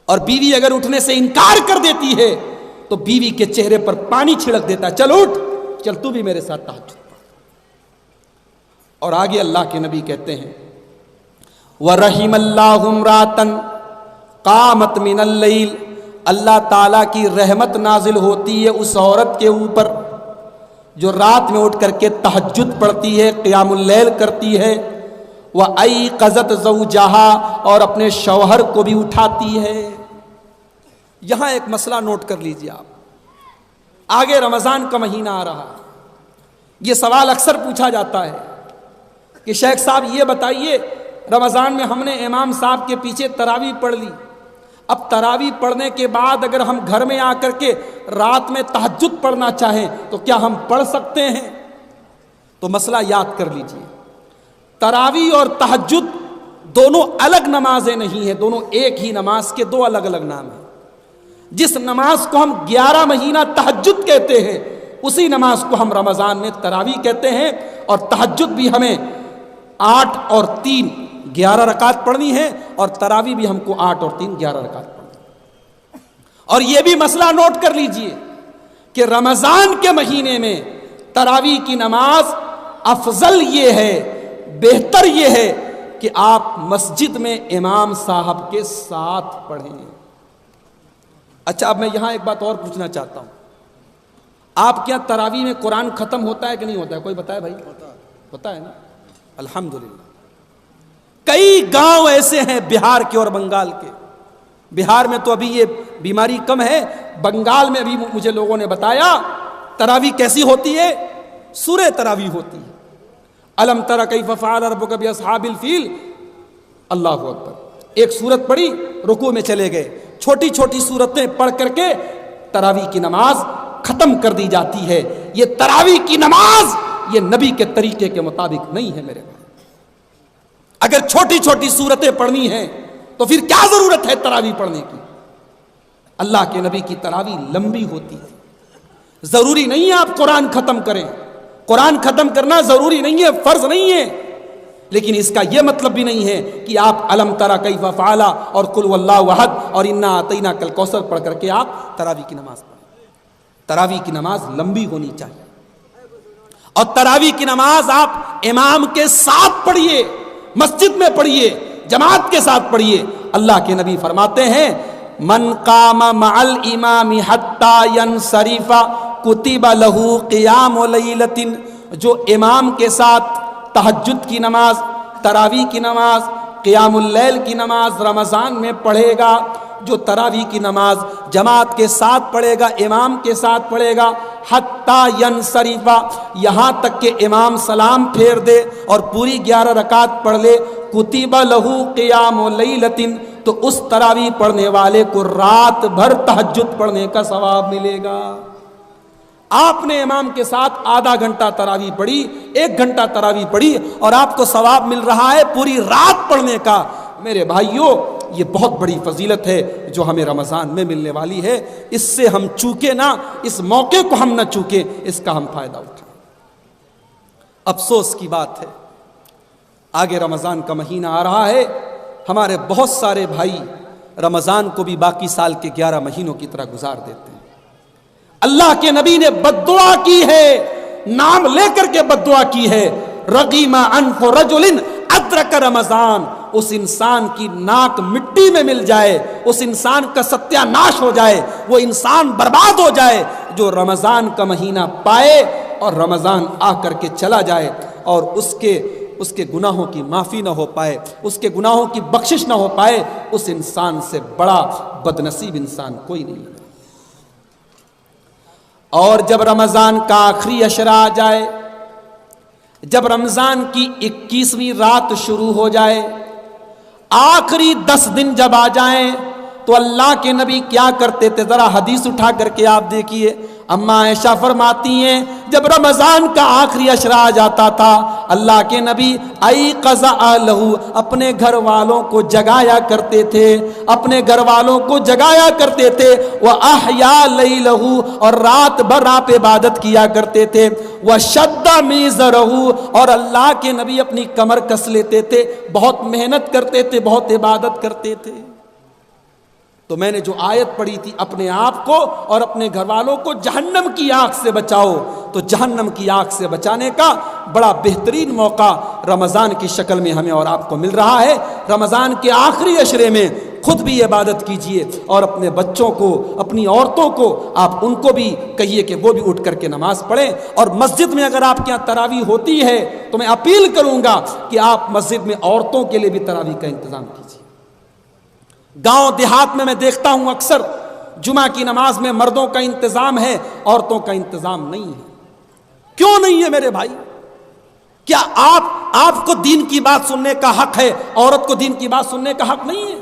اور بیوی اگر اٹھنے سے انکار کر دیتی ہے تو بیوی کے چہرے پر پانی چھڑک دیتا ہے، چل اٹھ، چل تو بھی میرے ساتھ تہجد پڑھ۔ اور آگے اللہ کے نبی کہتے ہیں وَرَحِمَ اللَّهُ امْرَأَةً قَامَتْ مِنَ اللَّيْلِ، اللہ تعالیٰ کی رحمت نازل ہوتی ہے اس عورت کے اوپر جو رات میں اٹھ کر کے تہجد پڑھتی ہے، قیام اللیل کرتی ہے، وَأَيْقَظَتْ زَوْجَهَا، اور اپنے شوہر کو بھی اٹھاتی ہے۔ یہاں ایک مسئلہ نوٹ کر لیجئے آپ، آگے رمضان کا مہینہ آ رہا ہے، یہ سوال اکثر پوچھا جاتا ہے کہ شیخ صاحب یہ بتائیے رمضان میں ہم نے امام صاحب کے پیچھے تراویح پڑھ لی، اب تراویح پڑھنے کے بعد اگر ہم گھر میں آ کر کے رات میں تہجد پڑھنا چاہیں تو کیا ہم پڑھ سکتے ہیں؟ تو مسئلہ یاد کر لیجئے، تراویح اور تہجد دونوں الگ نمازیں نہیں ہیں، دونوں ایک ہی نماز کے دو الگ الگ نام ہیں۔ جس نماز کو ہم 11 مہینہ تہجد کہتے ہیں اسی نماز کو ہم رمضان میں تراویح کہتے ہیں، اور تہجد بھی ہمیں 8 اور 3 11 رکعت پڑھنی ہے، اور تراویح بھی ہم کو 8 اور 3 11 رکعت پڑھنی ہے۔ اور یہ بھی مسئلہ نوٹ کر لیجئے کہ رمضان کے مہینے میں تراویح کی نماز افضل یہ ہے، بہتر یہ ہے کہ آپ مسجد میں امام صاحب کے ساتھ پڑھیں۔ اچھا، اب میں یہاں ایک بات اور پوچھنا چاہتا ہوں، آپ کیا تراویح میں قرآن ختم ہوتا ہے کہ نہیں ہوتا ہے؟ کوئی بتائے بھائی؟ ہوتا ہے نا، الحمدللہ۔ کئی گاؤں ایسے ہیں بہار کے اور بنگال کے، بہار میں تو ابھی یہ بیماری کم ہے، بنگال میں ابھی مجھے لوگوں نے بتایا تراویح کیسی ہوتی ہے، سورہ تراویح ہوتی ہے، الم تر کیف فعل ربک باصحاب الفیل، اللہ اکبر، ایک سورت پڑھی رکوع میں چلے گئے، چھوٹی چھوٹی سورتیں پڑھ کر کے تراویح کی نماز ختم کر دی جاتی ہے۔ یہ تراویح کی نماز یہ نبی کے طریقے کے مطابق نہیں ہے میرے بھائی۔ اگر چھوٹی چھوٹی سورتیں پڑھنی ہیں تو پھر کیا ضرورت ہے تراویح پڑھنے کی؟ اللہ کے نبی کی تراویح لمبی ہوتی ہے، ضروری نہیں ہے آپ قرآن ختم کریں، قرآن ختم کرنا ضروری نہیں ہے، فرض نہیں ہے، لیکن اس کا یہ مطلب بھی نہیں ہے کہ آپ الم تری کیف فعل اور قل واللہ احد اور انا اعطیناک الکوثر پڑھ کر کے آپ تراویح کی نماز پڑھیں۔ تراویح کی نماز لمبی ہونی چاہیے، اور تراویح کی نماز آپ امام کے ساتھ پڑھیے، مسجد میں پڑھیے، جماعت کے ساتھ پڑھیے۔ اللہ کے نبی فرماتے ہیں من قام مع الامام حتی ینصرف کتب لہ قیام لیلۃ، جو امام کے ساتھ تہجد کی نماز، تراویح کی نماز، قیام اللیل کی نماز رمضان میں پڑھے گا، جو تراویح کی نماز جماعت کے ساتھ پڑھے گا، امام کے ساتھ پڑھے گا، حتی ینصرف، یہاں تک کہ امام سلام پھیر دے اور پوری 11 رکعت پڑھ لے، کتب لہ قیام لیلۃ، تو اس تراویح پڑھنے والے کو رات بھر تہجد پڑھنے کا ثواب ملے گا۔ آپ نے امام کے ساتھ آدھا گھنٹہ تراویح پڑھی، 1 گھنٹہ تراویح پڑھی، اور آپ کو ثواب مل رہا ہے پوری رات پڑھنے کا۔ میرے بھائیوں، یہ بہت بڑی فضیلت ہے جو ہمیں رمضان میں ملنے والی ہے، اس سے ہم چوکے نہ، اس موقع کو ہم نہ چوکیں، اس کا ہم فائدہ اٹھائیں۔ افسوس کی بات ہے آگے رمضان کا مہینہ آ رہا ہے، ہمارے بہت سارے بھائی رمضان کو بھی باقی سال کے 11 مہینوں کی طرح گزار دیتے ہیں۔ اللہ کے نبی نے بد دعا کی ہے، نام لے کر کے بد دعا کی ہے، رغیم انف رجل ادرک رمضان، اس انسان کی ناک مٹی میں مل جائے، اس انسان کا ستیہ ناش ہو جائے، وہ انسان برباد ہو جائے جو رمضان کا مہینہ پائے اور رمضان آ کر کے چلا جائے اور اس کے گناہوں کی معافی نہ ہو پائے، اس کے گناہوں کی بخشش نہ ہو پائے، اس انسان سے بڑا بد نصیب انسان کوئی نہیں ہے۔ اور جب رمضان کا آخری عشرہ آ جائے، جب رمضان کی 21ویں رات شروع ہو جائے، آخری 10 دن جب آ جائیں تو اللہ کے نبی کیا کرتے تھے، ذرا حدیث اٹھا کر کے آپ دیکھیے۔ اما عائشہ فرماتی ہیں جب رمضان کا آخری عشرہ آ جاتا تھا، اللہ کے نبی ایقظ اہلہ، اپنے گھر والوں کو جگایا کرتے تھے، اپنے گھر والوں کو جگایا کرتے تھے، وَأَحْيَا لَيْلَهُ، اور رات بھر آپ عبادت کیا کرتے تھے، وَشَدَّ مِيزَرَهُ، اور اللہ کے نبی اپنی کمر کس لیتے تھے، بہت محنت کرتے تھے، بہت عبادت کرتے تھے۔ تو میں نے جو آیت پڑھی تھی، اپنے آپ کو اور اپنے گھر والوں کو جہنم کی آگ سے بچاؤ، تو جہنم کی آگ سے بچانے کا بڑا بہترین موقع رمضان کی شکل میں ہمیں اور آپ کو مل رہا ہے۔ رمضان کے آخری عشرے میں خود بھی عبادت کیجئے اور اپنے بچوں کو، اپنی عورتوں کو آپ ان کو بھی کہیے کہ وہ بھی اٹھ کر کے نماز پڑھیں، اور مسجد میں اگر آپ کے یہاں تراویح ہوتی ہے تو میں اپیل کروں گا کہ آپ مسجد میں عورتوں کے لیے بھی تراویح کا انتظام کیجیے۔ گاؤں دیہات میں دیکھتا ہوں اکثر جمعہ کی نماز میں مردوں کا انتظام ہے، عورتوں کا انتظام نہیں ہے۔ کیوں نہیں ہے میرے بھائی؟ کیا آپ کو دین کی بات سننے کا حق ہے، عورت کو دین کی بات سننے کا حق نہیں ہے؟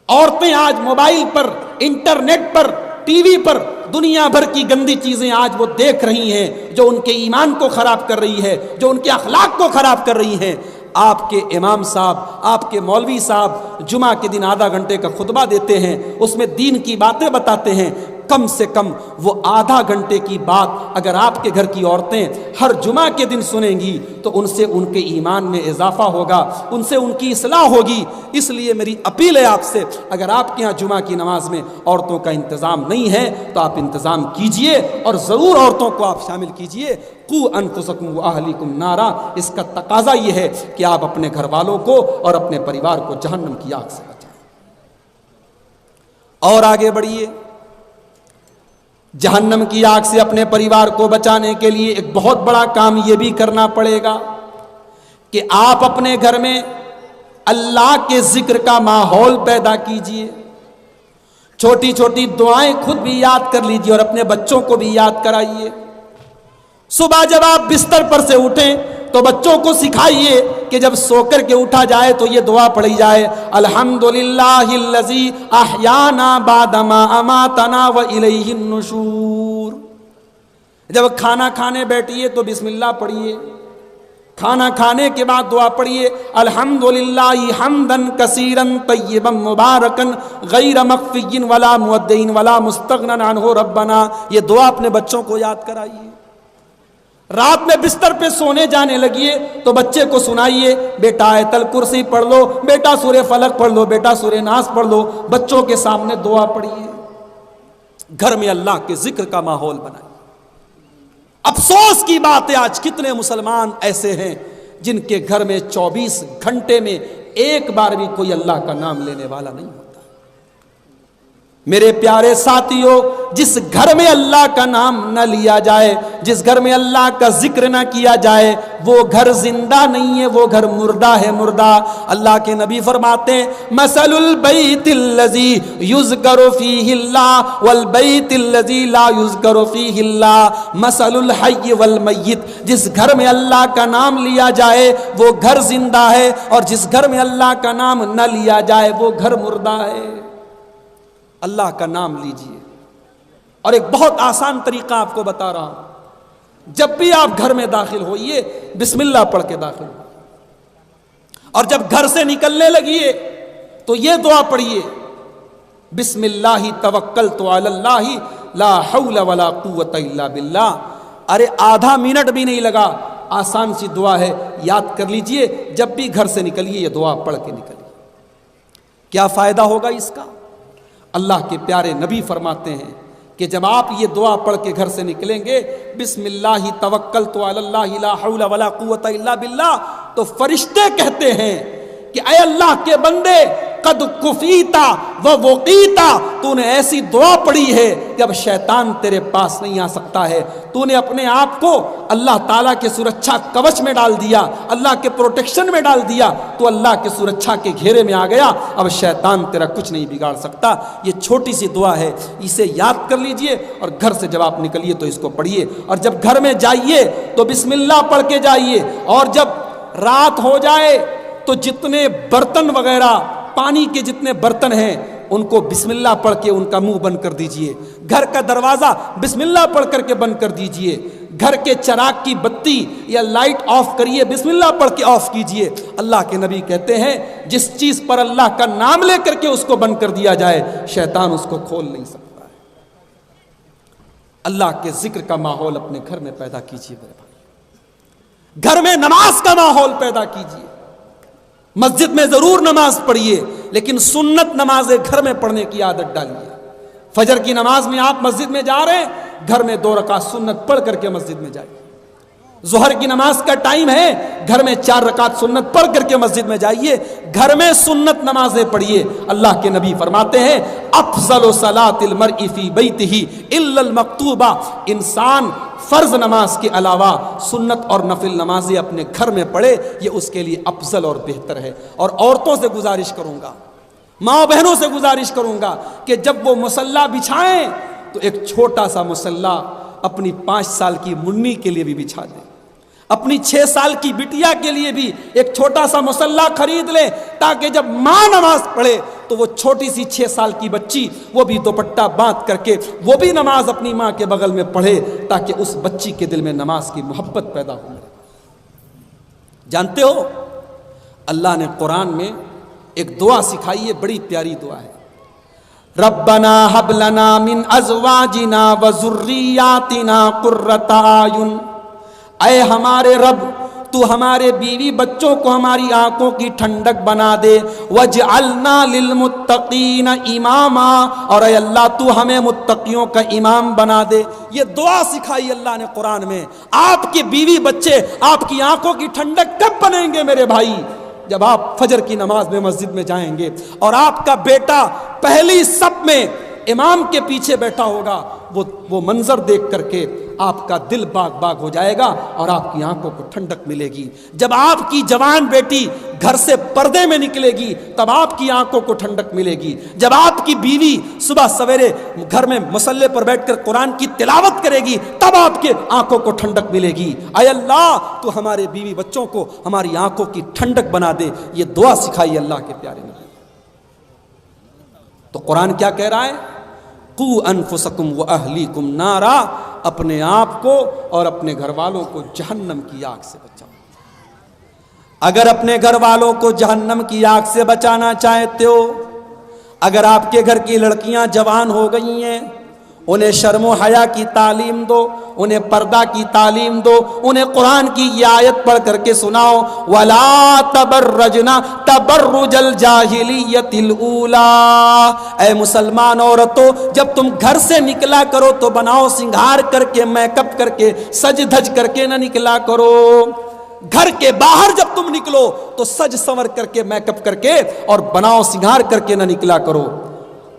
عورتیں آج موبائل پر، انٹرنیٹ پر، ٹی وی پر دنیا بھر کی گندی چیزیں آج وہ دیکھ رہی ہیں جو ان کے ایمان کو خراب کر رہی ہے، جو ان کے اخلاق کو خراب کر رہی ہیں۔ آپ کے امام صاحب، آپ کے مولوی صاحب جمعہ کے دن آدھا گھنٹے کا خطبہ دیتے ہیں، اس میں دین کی باتیں بتاتے ہیں، کم سے کم وہ آدھا گھنٹے کی بات اگر آپ کے گھر کی عورتیں ہر جمعہ کے دن سنیں گی تو ان سے ان کے ایمان میں اضافہ ہوگا، ان سے ان کی اصلاح ہوگی۔ اس لیے میری اپیل ہے آپ سے، اگر آپ کے ہاں جمعہ کی نماز میں عورتوں کا انتظام نہیں ہے تو آپ انتظام کیجئے اور ضرور عورتوں کو آپ شامل کیجئے۔ قُوا أَنفُسَكُمْ وَأَهْلِيكُمْ نَارًا، اس کا تقاضا یہ ہے کہ آپ اپنے گھر والوں کو اور اپنے پریوار کو جہنم کی آگ سے بچائیں۔ اور آگے بڑھیے، جہنم کی آگ سے اپنے پریوار کو بچانے کے لیے ایک بہت بڑا کام یہ بھی کرنا پڑے گا کہ آپ اپنے گھر میں اللہ کے ذکر کا ماحول پیدا کیجئے۔ چھوٹی چھوٹی دعائیں خود بھی یاد کر لیجئے اور اپنے بچوں کو بھی یاد کرائیے۔ صبح جب آپ بستر پر سے اٹھیں تو بچوں کو سکھائیے کہ جب سو کر کے اٹھا جائے تو یہ دعا پڑھی جائے، الحمدللہ الذی احیانا بعد ما اماتنا والیہ النشور۔ جب کھانا کھانے بیٹھیے تو بسم اللہ پڑھیے، کھانا کھانے کے بعد دعا پڑھیے، الحمدللہ حمدا کثیرا طیبا مبارکا غیر مخفی ولا مودع ولا مستغنی عنہ ربنا۔ یہ دعا اپنے بچوں کو یاد کرائیے۔ رات میں بستر پہ سونے جانے لگیے تو بچے کو سنائیے، بیٹا آیت الکرسی پڑھ لو، بیٹا سورہ فلق پڑھ لو، بیٹا سورہ ناس پڑھ لو، بچوں کے سامنے دعا پڑھیے۔ گھر میں اللہ کے ذکر کا ماحول بنائیے۔ افسوس کی بات ہے آج کتنے مسلمان ایسے ہیں جن کے گھر میں 24 گھنٹے میں ایک بار بھی کوئی اللہ کا نام لینے والا نہیں ہوتا۔ میرے پیارے ساتھیوں، جس گھر میں اللہ کا نام نہ لیا جائے، جس گھر میں اللہ کا ذکر نہ کیا جائے، وہ گھر زندہ نہیں ہے، وہ گھر مردہ ہے، مردہ۔ اللہ کے نبی فرماتے ہیں مثل البیت الذی یذکر فیہ اللہ والبیت الذی لا یذکر فیہ اللہ مثل الحی والمیت۔ جس گھر میں اللہ کا نام لیا جائے وہ گھر زندہ ہے، اور جس گھر میں اللہ کا نام نہ لیا جائے وہ گھر مردہ ہے۔ اللہ کا نام لیجئے، اور ایک بہت آسان طریقہ آپ کو بتا رہا ہوں، جب بھی آپ گھر میں داخل ہوئیے بسم اللہ پڑھ کے داخل ہوئیے، اور جب گھر سے نکلنے لگیے تو یہ دعا پڑھیے، بسم اللہ توکلت علی اللہ لا حول ولا قوت الا باللہ۔ ارے آدھا منٹ بھی نہیں لگا، آسان سی دعا ہے، یاد کر لیجئے، جب بھی گھر سے نکلیے یہ دعا پڑھ کے نکلیے۔ کیا فائدہ ہوگا اس کا؟ اللہ کے پیارے نبی فرماتے ہیں کہ جب آپ یہ دعا پڑھ کے گھر سے نکلیں گے، بسم اللہ توکلت علی اللہ لا حول ولا قوت الا باللہ، تو فرشتے کہتے ہیں کہ اے اللہ کے بندے، قد کفیتا و وقیتا، تو نے ایسی دعا پڑھی ہے کہ اب شیطان تیرے پاس نہیں آ سکتا ہے، تو نے اپنے آپ کو اللہ تعالیٰ کے سرکشا کوچ میں ڈال دیا، اللہ کے پروٹیکشن میں ڈال دیا، تو اللہ کے سرکشا کے گھیرے میں آ گیا، اب شیطان تیرا کچھ نہیں بگاڑ سکتا۔ یہ چھوٹی سی دعا ہے، اسے یاد کر لیجئے اور گھر سے جب آپ نکلیے تو اس کو پڑھیے، اور جب گھر میں جائیے تو بسم اللہ پڑھ کے جائیے، اور جب رات ہو جائے تو جتنے برتن وغیرہ، پانی کے جتنے برتن ہیں، ان کو بسم اللہ پڑھ کے ان کا منہ بند کر دیجئے، گھر کا دروازہ بسم اللہ پڑھ کر کے بند کر دیجئے، گھر کے چراغ کی بتی یا لائٹ آف کریے، بسم اللہ پڑھ کے آف کیجئے۔ اللہ کے نبی کہتے ہیں جس چیز پر اللہ کا نام لے کر کے اس کو بند کر دیا جائے، شیطان اس کو کھول نہیں سکتا ہے۔ اللہ کے ذکر کا ماحول اپنے گھر میں پیدا کیجئے میرے بھائی، گھر میں نماز کا ماحول پیدا کیجئے۔ مسجد میں ضرور نماز پڑھیے، لیکن سنت نمازیں گھر میں پڑھنے کی عادت ڈالیے۔ فجر کی نماز میں آپ مسجد میں جا رہے ہیں، گھر میں 2 رکعت سنت پڑھ کر کے مسجد میں جائیے۔ ظہر کی نماز کا ٹائم ہے، گھر میں 4 رکعت سنت پڑھ کر کے مسجد میں جائیے، گھر میں سنت نمازیں پڑھیے۔ اللہ کے نبی فرماتے ہیں افضل صلاۃ المرء فی بیتہ الا المکتوبہ، انسان فرض نماز کے علاوہ سنت اور نفل نمازیں اپنے گھر میں پڑھے، یہ اس کے لیے افضل اور بہتر ہے۔ اور عورتوں سے گزارش کروں گا، ماں بہنوں سے گزارش کروں گا کہ جب وہ مصلی بچھائیں تو ایک چھوٹا سا مصلی اپنی 5 سال کی منی کے لیے بھی بچھا دیں، اپنی 6 سال کی بٹیا کے لیے بھی ایک چھوٹا سا مصلی خرید لیں، تاکہ جب ماں نماز پڑھے تو وہ چھوٹی سی 6 سال کی بچی وہ بھی دوپٹہ باندھ کر کے وہ بھی نماز اپنی ماں کے بغل میں پڑھے، تاکہ اس بچی کے دل میں نماز کی محبت پیدا ہو۔ جانتے ہو اللہ نے قرآن میں ایک دعا سکھائی ہے، بڑی پیاری دعا ہے، ربنا ہب لنا من ازواجنا وذریاتنا قرۃ اعین، اے ہمارے رب تو ہمارے بیوی بچوں کو ہماری آنکھوں کی ٹھنڈک بنا دے، وَاجْعَلْنَا لِلْمُتَّقِينَ إِمَامًا، اور اے اللہ تو ہمیں متقیوں کا امام بنا دے۔ یہ دعا سکھائی اللہ نے قرآن میں۔ آپ کے بیوی بچے آپ کی آنکھوں کی ٹھنڈک کب بنیں گے میرے بھائی؟ جب آپ فجر کی نماز میں مسجد میں جائیں گے اور آپ کا بیٹا پہلی صف میں امام کے پیچھے بیٹھا ہوگا، وہ منظر دیکھ کر کے آپ کا دل باغ باغ ہو جائے گا اور آپ کی آنکھوں کو ٹھنڈک ملے گی۔ جب آپ کی جوان بیٹی گھر سے پردے میں نکلے گی تب آپ کی آنکھوں کو ٹھنڈک ملے گی۔ جب آپ کی بیوی صبح سویرے گھر میں مصلی پر بیٹھ کر قرآن کی تلاوت کرے گی تب آپ کے آنکھوں کو ٹھنڈک ملے گی۔ اے اللہ تو ہمارے بیوی بچوں کو ہماری آنکھوں کی ٹھنڈک بنا دے۔ یہ دعا سکھائی اللہ کے پیارے نبی۔ تو قرآن کیا کہہ رہا ہے؟ قو انفسکم واہلیکم نارا، اپنے آپ کو اور اپنے گھر والوں کو جہنم کی آگ سے بچاؤ۔ اگر اپنے گھر والوں کو جہنم کی آگ سے بچانا چاہتے ہو، اگر آپ کے گھر کی لڑکیاں جوان ہو گئی ہیں، انہیں شرم و حیا کی تعلیم دو، انہیں پردہ کی تعلیم دو، انہیں قرآن کی یہ آیت پڑھ کر کے سناؤ، وَلَا تَبَرَّجْنَا تَبَرُّجَ الْجَاهِلِيَّةِ الْأُولَىٰ، اے مسلمان عورتوں جب تم گھر سے نکلا کرو تو بناؤ سنگھار کر کے، میک اپ کر کے، سج دھج کر کے نہ نکلا کرو۔ گھر کے باہر جب تم نکلو تو سج سنور کر کے، میک اپ کر کے اور بناؤ سنگھار کر کے نہ نکلا کرو۔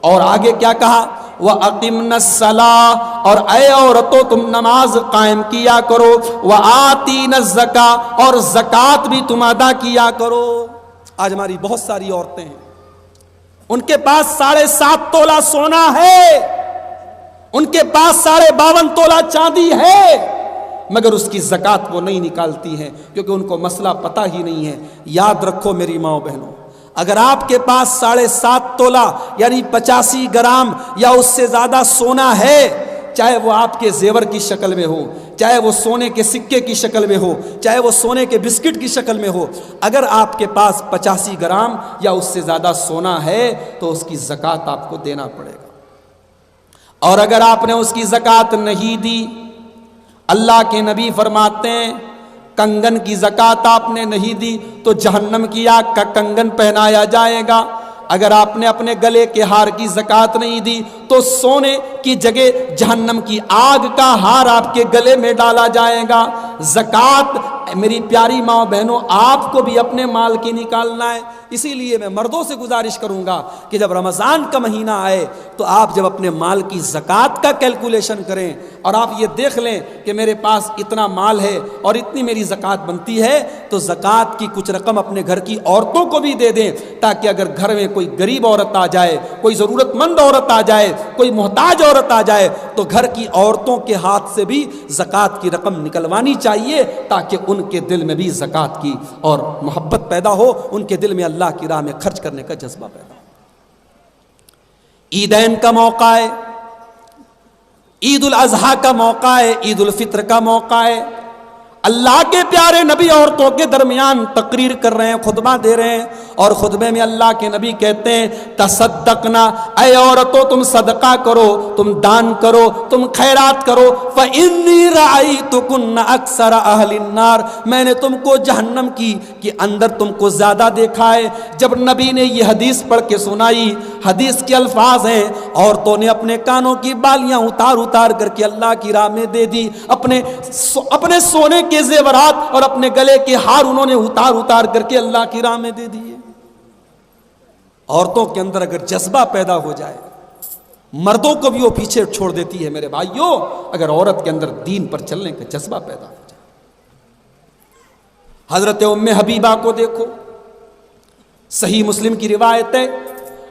اور آگے کیا کہا؟ وَأَقِمْنَا الصَّلَاةَ، اور اے عورتوں تم نماز قائم کیا کرو، وَآتِينَا الزَّكَاةَ، اور زکوٰۃ بھی تم ادا کیا کرو۔ آج ہماری بہت ساری عورتیں ہیں، ان کے پاس 7.5 تولہ سونا ہے، ان کے پاس 52.5 تولہ چاندی ہے، مگر اس کی زکوٰۃ وہ نہیں نکالتی ہیں کیونکہ ان کو مسئلہ پتہ ہی نہیں ہے۔ یاد رکھو میری ماں بہنوں، اگر آپ کے پاس 7.5 تولہ یعنی 85 گرام یا اس سے زیادہ سونا ہے، چاہے وہ آپ کے زیور کی شکل میں ہو، چاہے وہ سونے کے سکے کی شکل میں ہو، چاہے وہ سونے کے بسکٹ کی شکل میں ہو، اگر آپ کے پاس 85 گرام یا اس سے زیادہ سونا ہے تو اس کی زکوٰۃ آپ کو دینا پڑے گا۔ اور اگر آپ نے اس کی زکوٰۃ نہیں دی، اللہ کے نبی فرماتے ہیں کنگن کی زکات آپ نے نہیں دی تو جہنم کی آگ کا کنگن پہنایا جائے گا. اگر آپ نے اپنے گلے کے ہار کی زکات نہیں دی تو سونے کی جگہ جہنم کی آگ کا ہار آپ کے گلے میں ڈالا جائے گا. زکات میری پیاری ماں بہنوں آپ کو بھی اپنے مال کی نکالنا ہے. اسی لیے میں مردوں سے گزارش کروں گا کہ جب رمضان کا مہینہ آئے تو آپ جب اپنے مال کی زکات کا کیلکولیشن کریں اور آپ یہ دیکھ لیں کہ میرے پاس اتنا مال ہے اور اتنی میری زکات بنتی ہے, تو زکات کی کچھ رقم اپنے گھر کی عورتوں کو بھی دے دیں, تاکہ اگر گھر میں کوئی غریب عورت آ جائے, کوئی ضرورت مند عورت آ جائے, کوئی محتاج عورت آ جائے, تو گھر کی عورتوں کے ہاتھ سے بھی زکات کی رقم نکلوانی چاہیے, تاکہ ان کے دل میں بھی زکات کی اور محبت پیدا ہو, ان کے دل میں اللہ کی راہ میں خرچ کرنے کا جذبہ پیدا ہو. عیدین کا موقع ہے, عید الاضحیٰ کا موقع ہے, عید الفطر کا موقع ہے. اللہ کے پیارے نبی عورتوں کے درمیان تقریر کر رہے ہیں, خطبہ دے رہے ہیں, اور خطبے میں اللہ کے نبی کہتے ہیں تصدقنا, اے عورتوں تم صدقہ کرو, تم دان کرو, تم خیرات کرو. فإنی رأیتکن اکثر اہل النار, میں نے تم کو جہنم کی اندر تم کو زیادہ دیکھا ہے. جب نبی نے یہ حدیث پڑھ کے سنائی, حدیث کے الفاظ ہیں, عورتوں نے اپنے کانوں کی بالیاں اتار کر کے اللہ کی راہ میں دے دی, اپنے سونے کے زیورات اور اپنے گلے کے ہار انہوں نے اتار کر کے اللہ کی راہ میں دے دیے. عورتوں کے اندر اگر جذبہ پیدا ہو جائے, مردوں کو بھی وہ پیچھے چھوڑ دیتی ہے. میرے بھائیوں, اگر عورت کے اندر دین پر چلنے کا جذبہ پیدا ہو جائے. حضرت ام حبیبہ کو دیکھو, صحیح مسلم کی روایت ہے,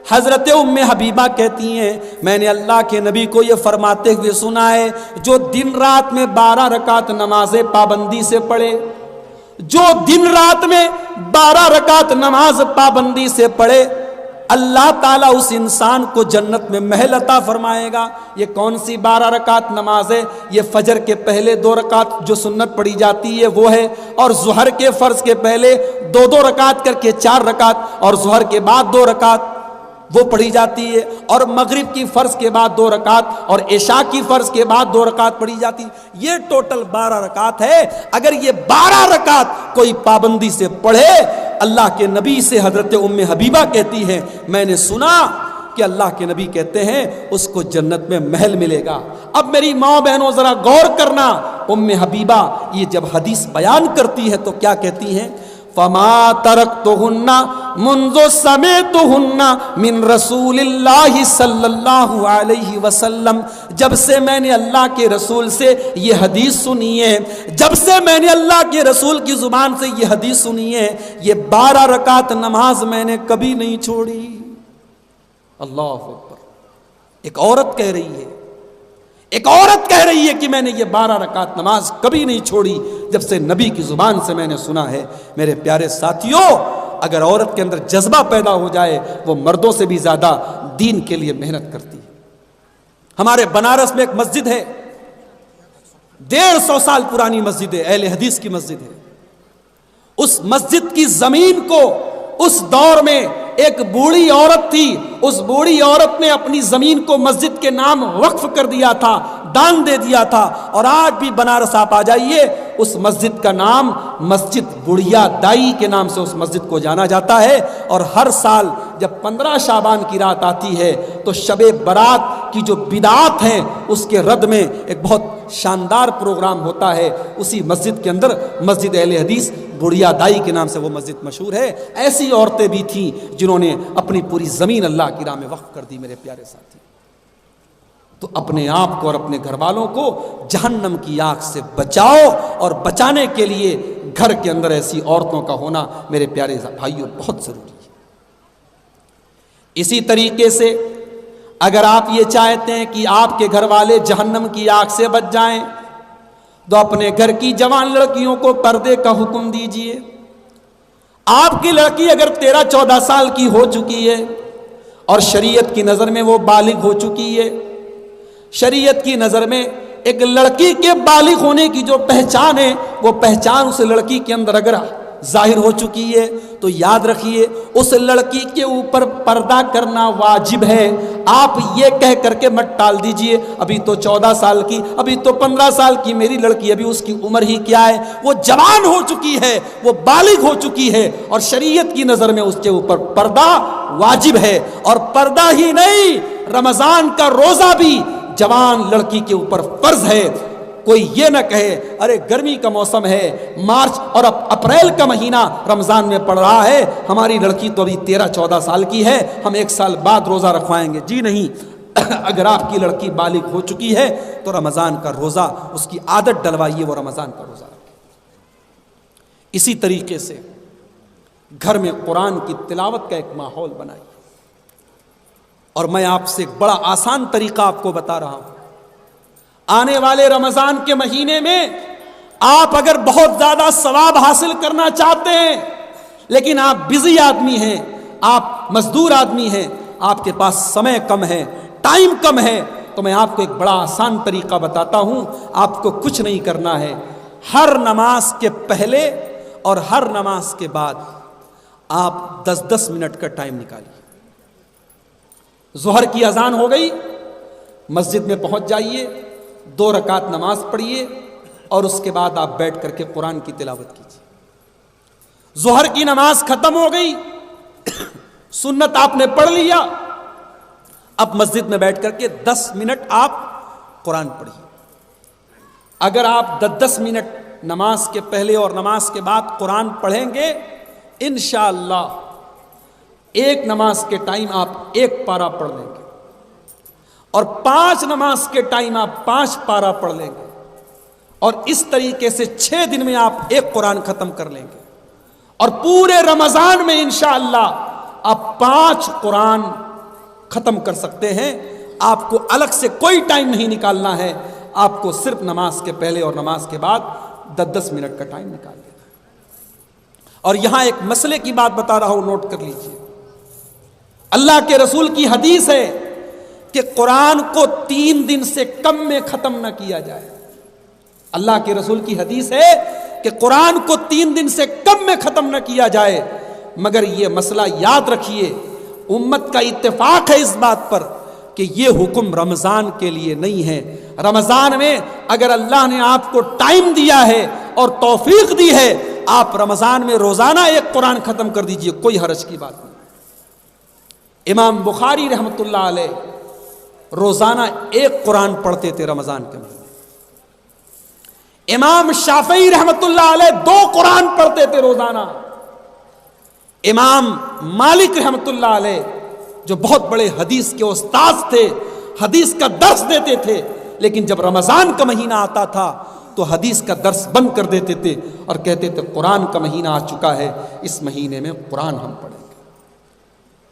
حضرت ام حبیبہ کہتی ہیں میں نے اللہ کے نبی کو یہ فرماتے ہوئے سنا ہے, جو دن رات میں 12 رکعت نماز پابندی سے پڑھے, جو دن رات میں 12 رکعت نماز پابندی سے پڑھے, اللہ تعالیٰ اس انسان کو جنت میں محل عطا فرمائے گا. یہ کون سی 12 رکعت نماز ہے؟ یہ فجر کے پہلے 2 رکعت جو سنت پڑھی جاتی ہے وہ ہے, اور ظہر کے فرض کے پہلے 2 رکعت کر کے 4 رکعت, اور ظہر کے بعد 2 رکعت وہ پڑھی جاتی ہے, اور مغرب کی فرض کے بعد 2 رکعت, اور عشاء کی فرض کے بعد 2 رکعت پڑھی جاتی. یہ ٹوٹل 12 رکعت ہے. اگر یہ 12 رکعت کوئی پابندی سے پڑھے, اللہ کے نبی سے حضرت ام حبیبہ کہتی ہے میں نے سنا کہ اللہ کے نبی کہتے ہیں اس کو جنت میں محل ملے گا. اب میری ماں بہنوں ذرا غور کرنا, ام حبیبہ یہ جب حدیث بیان کرتی ہے تو کیا کہتی ہیں؟ فما ترکتہن منذ سمعتہن من رسول اللہ صلی اللہ علیہ وسلم, جب سے میں نے اللہ کے رسول سے یہ حدیث سنی ہے, جب سے میں نے اللہ کے رسول کی زبان سے یہ حدیث سنی ہے, یہ 12 رکعت نماز میں نے کبھی نہیں چھوڑی. اللہ اکبر. ایک عورت کہہ رہی ہے, ایک عورت کہہ رہی ہے کہ میں نے یہ 12 رکعت نماز کبھی نہیں چھوڑی جب سے نبی کی زبان سے میں نے سنا ہے. میرے پیارے ساتھیوں, اگر عورت کے اندر جذبہ پیدا ہو جائے وہ مردوں سے بھی زیادہ دین کے لیے محنت کرتی ہے. ہمارے بنارس میں ایک مسجد ہے, 150 سال پرانی مسجد ہے, اہل حدیث کی مسجد ہے. اس مسجد کی زمین کو اس دور میں ایک بوڑھی عورت تھی, اس بوڑھی عورت نے اپنی زمین کو مسجد کے نام وقف کر دیا تھا, دان دے دیا تھا. اور آج بھی بنارس آپ آ جائیے, اس مسجد کا نام مسجد بڑھیا دائی کے نام سے اس مسجد کو جانا جاتا ہے. اور ہر سال جب 15 شعبان کی رات آتی ہے تو شب برات کی جو بدعات ہیں اس کے رد میں ایک بہت شاندار پروگرام ہوتا ہے. اسی مسجد کے اندر مسجد اہل حدیث بڑھیا دائی کے نام سے وہ مسجد مشہور ہے. ایسی عورتیں بھی تھیں جنہوں نے اپنی پوری زمین اللہ کی راہ میں وقف کر دی. میرے پیارے ساتھی, تو اپنے آپ کو اور اپنے گھر والوں کو جہنم کی آگ سے بچاؤ, اور بچانے کے لیے گھر کے اندر ایسی عورتوں کا ہونا میرے پیارے بھائیوں بہت ضروری ہے. اسی طریقے سے اگر آپ یہ چاہتے ہیں کہ آپ کے گھر والے جہنم کی آگ سے بچ جائیں تو اپنے گھر کی جوان لڑکیوں کو پردے کا حکم دیجئے. آپ کی لڑکی اگر 13-14 سال کی ہو چکی ہے اور شریعت کی نظر میں وہ بالغ ہو چکی ہے, شریعت کی نظر میں ایک لڑکی کے بالغ ہونے کی جو پہچان ہے وہ پہچان اس لڑکی کے اندر اگر ظاہر ہو چکی ہے تو یاد رکھیے اس لڑکی کے اوپر پردہ کرنا واجب ہے. آپ یہ کہہ کر کے مت ٹال دیجئے ابھی تو 14 سال کی، ابھی تو 15 سال کی میری لڑکی، ابھی اس کی عمر ہی کیا ہے، وہ جوان ہو چکی ہے، وہ بالغ ہو چکی ہے، اور شریعت کی نظر میں اس کے اوپر پردہ واجب ہے. اور پردہ ہی نہیں، رمضان کا روزہ بھی جوان لڑکی کے اوپر فرض ہے. کوئی یہ نہ کہے ارے گرمی کا موسم ہے، مارچ اور اپریل کا مہینہ رمضان میں پڑ رہا ہے، ہماری لڑکی تو ابھی 13-14 سال کی ہے، ہم 1 سال بعد روزہ رکھوائیں گے. جی نہیں، اگر آپ کی لڑکی بالغ ہو چکی ہے تو رمضان کا روزہ اس کی عادت ڈلوائیے، وہ رمضان کا روزہ رکھے. اسی طریقے سے گھر میں قرآن کی تلاوت کا ایک ماحول بنائیے. اور میں آپ سے ایک بڑا آسان طریقہ آپ کو بتا رہا ہوں. آنے والے رمضان کے مہینے میں آپ اگر بہت زیادہ ثواب حاصل کرنا چاہتے ہیں لیکن آپ بزی آدمی ہیں، آپ مزدور آدمی ہیں، آپ کے پاس سمے کم ہے، ٹائم کم ہے، تو میں آپ کو ایک بڑا آسان طریقہ بتاتا ہوں. آپ کو کچھ نہیں کرنا ہے. ہر نماز کے پہلے اور ہر نماز کے بعد آپ 10-10 منٹ کا ٹائم نکالیے. ظہر کی اذان ہو گئی، مسجد میں پہنچ جائیے، 2 رکعت نماز پڑھیے اور اس کے بعد آپ بیٹھ کر کے قرآن کی تلاوت کیجیے. ظہر کی نماز ختم ہو گئی، سنت آپ نے پڑھ لیا، اب مسجد میں بیٹھ کر کے 10 منٹ آپ قرآن پڑھیے. اگر آپ 10 منٹ نماز کے پہلے اور نماز کے بعد قرآن پڑھیں گے، انشاءاللہ ایک نماز کے ٹائم آپ 1 پارہ پڑھ لیں گے اور 5 نماز کے ٹائم آپ 5 پارہ پڑھ لیں گے، اور اس طریقے سے 6 دن میں آپ 1 قرآن ختم کر لیں گے. اور پورے رمضان میں انشاءاللہ آپ 5 قرآن ختم کر سکتے ہیں. آپ کو الگ سے کوئی ٹائم نہیں نکالنا ہے، آپ کو صرف نماز کے پہلے اور نماز کے بعد 10-10 منٹ کا ٹائم نکال لینا ہے. اور یہاں ایک مسئلے کی بات بتا رہا ہوں، نوٹ کر لیجیے. اللہ کے رسول کی حدیث ہے کہ قرآن کو 3 دن سے کم میں ختم نہ کیا جائے. اللہ کے رسول کی حدیث ہے کہ قرآن کو 3 دن سے کم میں ختم نہ کیا جائے. مگر یہ مسئلہ یاد رکھیے، امت کا اتفاق ہے اس بات پر کہ یہ حکم رمضان کے لیے نہیں ہے. رمضان میں اگر اللہ نے آپ کو ٹائم دیا ہے اور توفیق دی ہے، آپ رمضان میں روزانہ 1 قرآن ختم کر دیجئے، کوئی حرج کی بات نہیں. امام بخاری رحمۃ اللہ علیہ روزانہ 1 قرآن پڑھتے تھے رمضان کے مہینے. امام شافعی رحمۃ اللہ علیہ 2 قرآن پڑھتے تھے روزانہ. امام مالک رحمۃ اللہ علیہ جو بہت بڑے حدیث کے استاذ تھے، حدیث کا درس دیتے تھے، لیکن جب رمضان کا مہینہ آتا تھا تو حدیث کا درس بند کر دیتے تھے اور کہتے تھے قرآن کا مہینہ آ چکا ہے، اس مہینے میں قرآن ہم پڑھیں گے.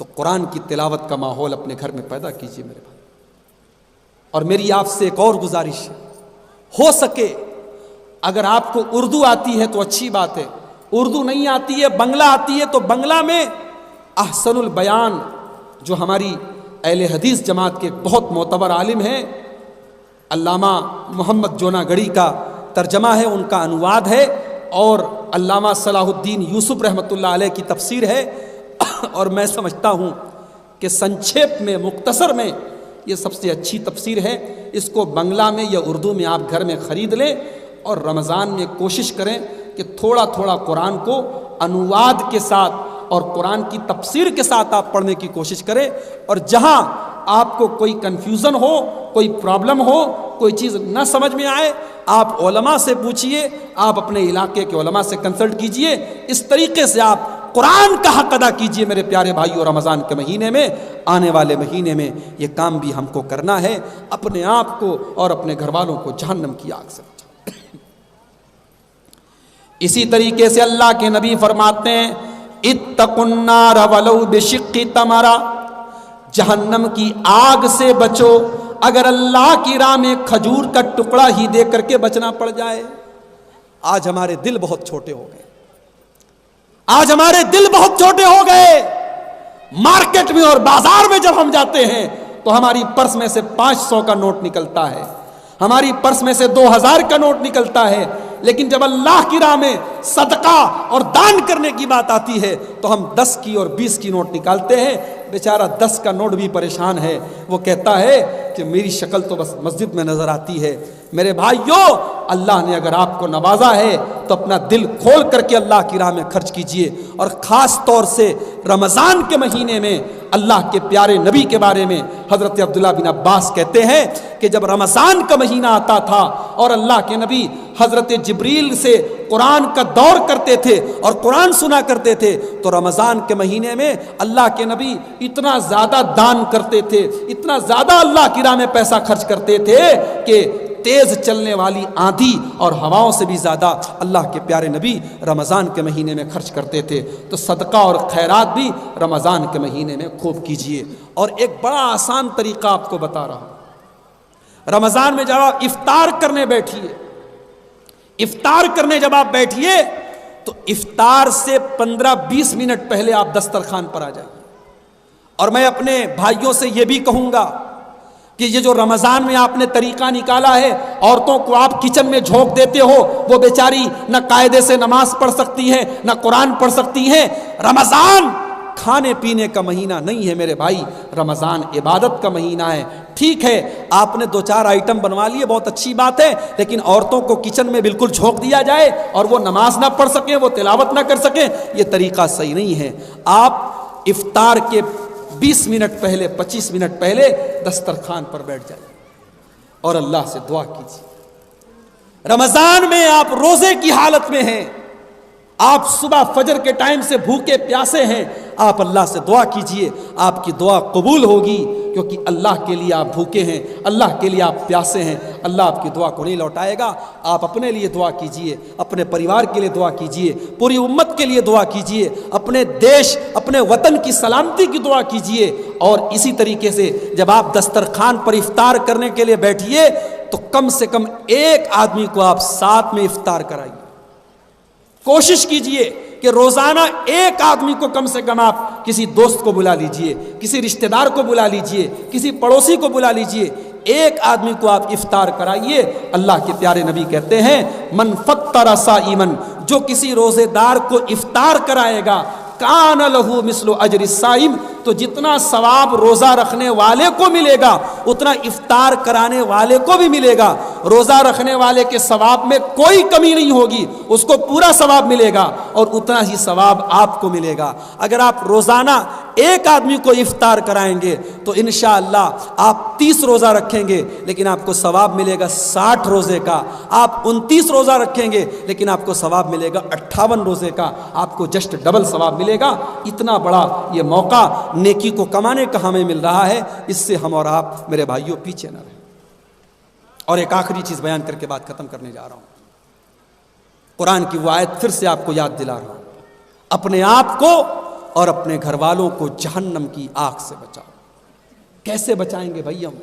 تو قرآن کی تلاوت کا ماحول اپنے گھر میں پیدا کیجیے میرے بھائی. اور میری آپ سے ایک اور گزارش ہے، ہو سکے اگر آپ کو اردو آتی ہے تو اچھی بات ہے، اردو نہیں آتی ہے، بنگلہ آتی ہے، تو بنگلہ میں احسن البیان جو ہماری اہل حدیث جماعت کے بہت معتبر عالم ہیں، علامہ محمد جونا گڑھی کا ترجمہ ہے، ان کا انواد ہے، اور علامہ صلاح الدین یوسف رحمۃ اللہ علیہ کی تفسیر ہے. اور میں سمجھتا ہوں کہ سنکھیپ میں، مختصر میں یہ سب سے اچھی تفسیر ہے. اس کو بنگلہ میں یا اردو میں آپ گھر میں خرید لیں اور رمضان میں کوشش کریں کہ تھوڑا تھوڑا قرآن کو انواد کے ساتھ اور قرآن کی تفسیر کے ساتھ آپ پڑھنے کی کوشش کریں. اور جہاں آپ کو کوئی کنفیوژن ہو، کوئی پرابلم ہو، کوئی چیز نہ سمجھ میں آئے، آپ علماء سے پوچھئے، آپ اپنے علاقے کے علماء سے کنسلٹ کیجئے. اس طریقے سے آپ قرآن کا حق ادا کیجئے میرے پیارے بھائیو. رمضان کے مہینے میں، آنے والے مہینے میں یہ کام بھی ہم کو کرنا ہے، اپنے آپ کو اور اپنے گھر والوں کو جہنم کی آگ سے بچانا. اسی طریقے سے اللہ کے نبی فرماتے ہیں اتقوا النار ولو بشق تمرہ، جہنم کی آگ سے بچو اگر اللہ کی راہ میں کھجور کا ٹکڑا ہی دے کر کے بچنا پڑ جائے. آج ہمارے دل بہت چھوٹے ہو گئے، آج ہمارے دل بہت چھوٹے ہو گئے. مارکیٹ میں اور بازار میں جب ہم جاتے ہیں تو ہماری پرس میں سے 500 کا نوٹ نکلتا ہے، ہماری پرس میں سے 2000 کا نوٹ نکلتا ہے، لیکن جب اللہ کی راہ میں صدقہ اور دان کرنے کی بات آتی ہے تو ہم 10 کی اور 20 کی نوٹ نکالتے ہیں. بیچارہ 10 کا نوٹ بھی پریشان ہے. وہ کہتا ہے کہ میری شکل تو بس مسجد میں نظر آتی ہے. میرے بھائیوں، اللہ نے اگر آپ کو نوازا ہے تو اپنا دل کھول کر کے اللہ کی راہ میں خرچ کیجئے. اور خاص طور سے رمضان کے مہینے میں اللہ کے پیارے نبی کے بارے میں حضرت عبداللہ بن عباس کہتے ہیں کہ جب رمضان کا مہینہ آتا تھا اور اللہ کے نبی حضرت جبریل سے قرآن کا دور کرتے تھے اور قرآن سنا کرتے تھے تو رمضان کے مہینے میں اللہ کے نبی اتنا زیادہ دان کرتے تھے، اتنا زیادہ اللہ کی راہ میں پیسہ خرچ کرتے تھے کہ تیز چلنے والی آندھی اور ہواؤں سے بھی زیادہ اللہ کے پیارے نبی رمضان کے مہینے میں خرچ کرتے تھے. تو صدقہ اور خیرات بھی رمضان کے مہینے میں خوب کیجئے. اور ایک بڑا آسان طریقہ آپ کو بتا رہا ہوں. رمضان میں جب آپ افطار کرنے بیٹھیے، افطار کرنے جب آپ بیٹھیے تو افطار سے 15-20 منٹ پہلے آپ دسترخوان پر آ جائیے. اور میں اپنے بھائیوں سے یہ بھی کہوں گا کہ یہ جو رمضان میں آپ نے طریقہ نکالا ہے، عورتوں کو آپ کچن میں جھونک دیتے ہو، وہ بیچاری نہ قاعدے سے نماز پڑھ سکتی ہیں نہ قرآن پڑھ سکتی ہیں. رمضان کھانے پینے کا مہینہ نہیں ہے میرے بھائی، رمضان عبادت کا مہینہ ہے. ٹھیک ہے آپ نے 2-4 آئٹم بنوا لیے، بہت اچھی بات ہے، لیکن عورتوں کو کچن میں بالکل جھونک دیا جائے اور وہ نماز نہ پڑھ سکیں، وہ تلاوت نہ کر سکیں، یہ طریقہ صحیح نہیں ہے. آپ افطار کے 20 منٹ پہلے 25 منٹ پہلے دسترخوان پر بیٹھ جائیے اور اللہ سے دعا کیجیے. رمضان میں آپ روزے کی حالت میں ہیں، آپ صبح فجر کے ٹائم سے بھوکے پیاسے ہیں، آپ اللہ سے دعا کیجئے، آپ کی دعا قبول ہوگی، کیونکہ اللہ کے لیے آپ بھوکے ہیں، اللہ کے لیے آپ پیاسے ہیں. اللہ آپ کی دعا کو نہیں لوٹائے گا. آپ اپنے لیے دعا کیجئے، اپنے پریوار کے لیے دعا کیجئے، پوری امت کے لیے دعا کیجئے، اپنے دیش اپنے وطن کی سلامتی کی دعا کیجئے. اور اسی طریقے سے جب آپ دسترخوان پر افطار کرنے کے لیے بیٹھیے تو کم سے کم ایک آدمی کو آپ ساتھ میں افطار کرائیے. کوشش کیجئے کہ روزانہ ایک آدمی کو کم سے کم آپ کسی دوست کو بلا لیجئے، کسی رشتہ دار کو بلا لیجئے، کسی پڑوسی کو بلا لیجئے، ایک آدمی کو آپ افطار کرائیے. اللہ کے پیارے نبی کہتے ہیں من فطر صائما، جو کسی روزے دار کو افطار کرائے گا، کان لہو مثل اجر الصائم، تو جتنا ثواب روزہ رکھنے والے کو ملے گا اتنا افطار کرانے والے کو بھی ملے گا. روزہ رکھنے والے کے ثواب میں کوئی کمی نہیں ہوگی، اس کو پورا ثواب ملے گا اور اتنا ہی ثواب آپ کو ملے گا. اگر آپ روزانہ ایک آدمی کو افطار کرائیں گے تو انشاءاللہ آپ 30 روزہ رکھیں گے لیکن آپ کو ثواب ملے گا 60 روزے کا. آپ 29 روزہ رکھیں گے لیکن آپ کو ثواب ملے گا 58 روزے کا. آپ کو جسٹ ڈبل ثواب ملے گا. اتنا بڑا یہ موقع نیکی کو کمانے کا ہمیں مل رہا ہے. اس سے ہم اور آپ میرے بھائیوں پیچھے نہ رہیں. اور ایک آخری چیز بیان کر کے بات ختم کرنے جا رہا ہوں. قرآن کی وہ آیت پھر سے آپ کو یاد دلا رہا ہوں. اپنے آپ کو اور اپنے گھر والوں کو جہنم کی آگ سے بچاؤ. کیسے بچائیں گے بھائی ہم؟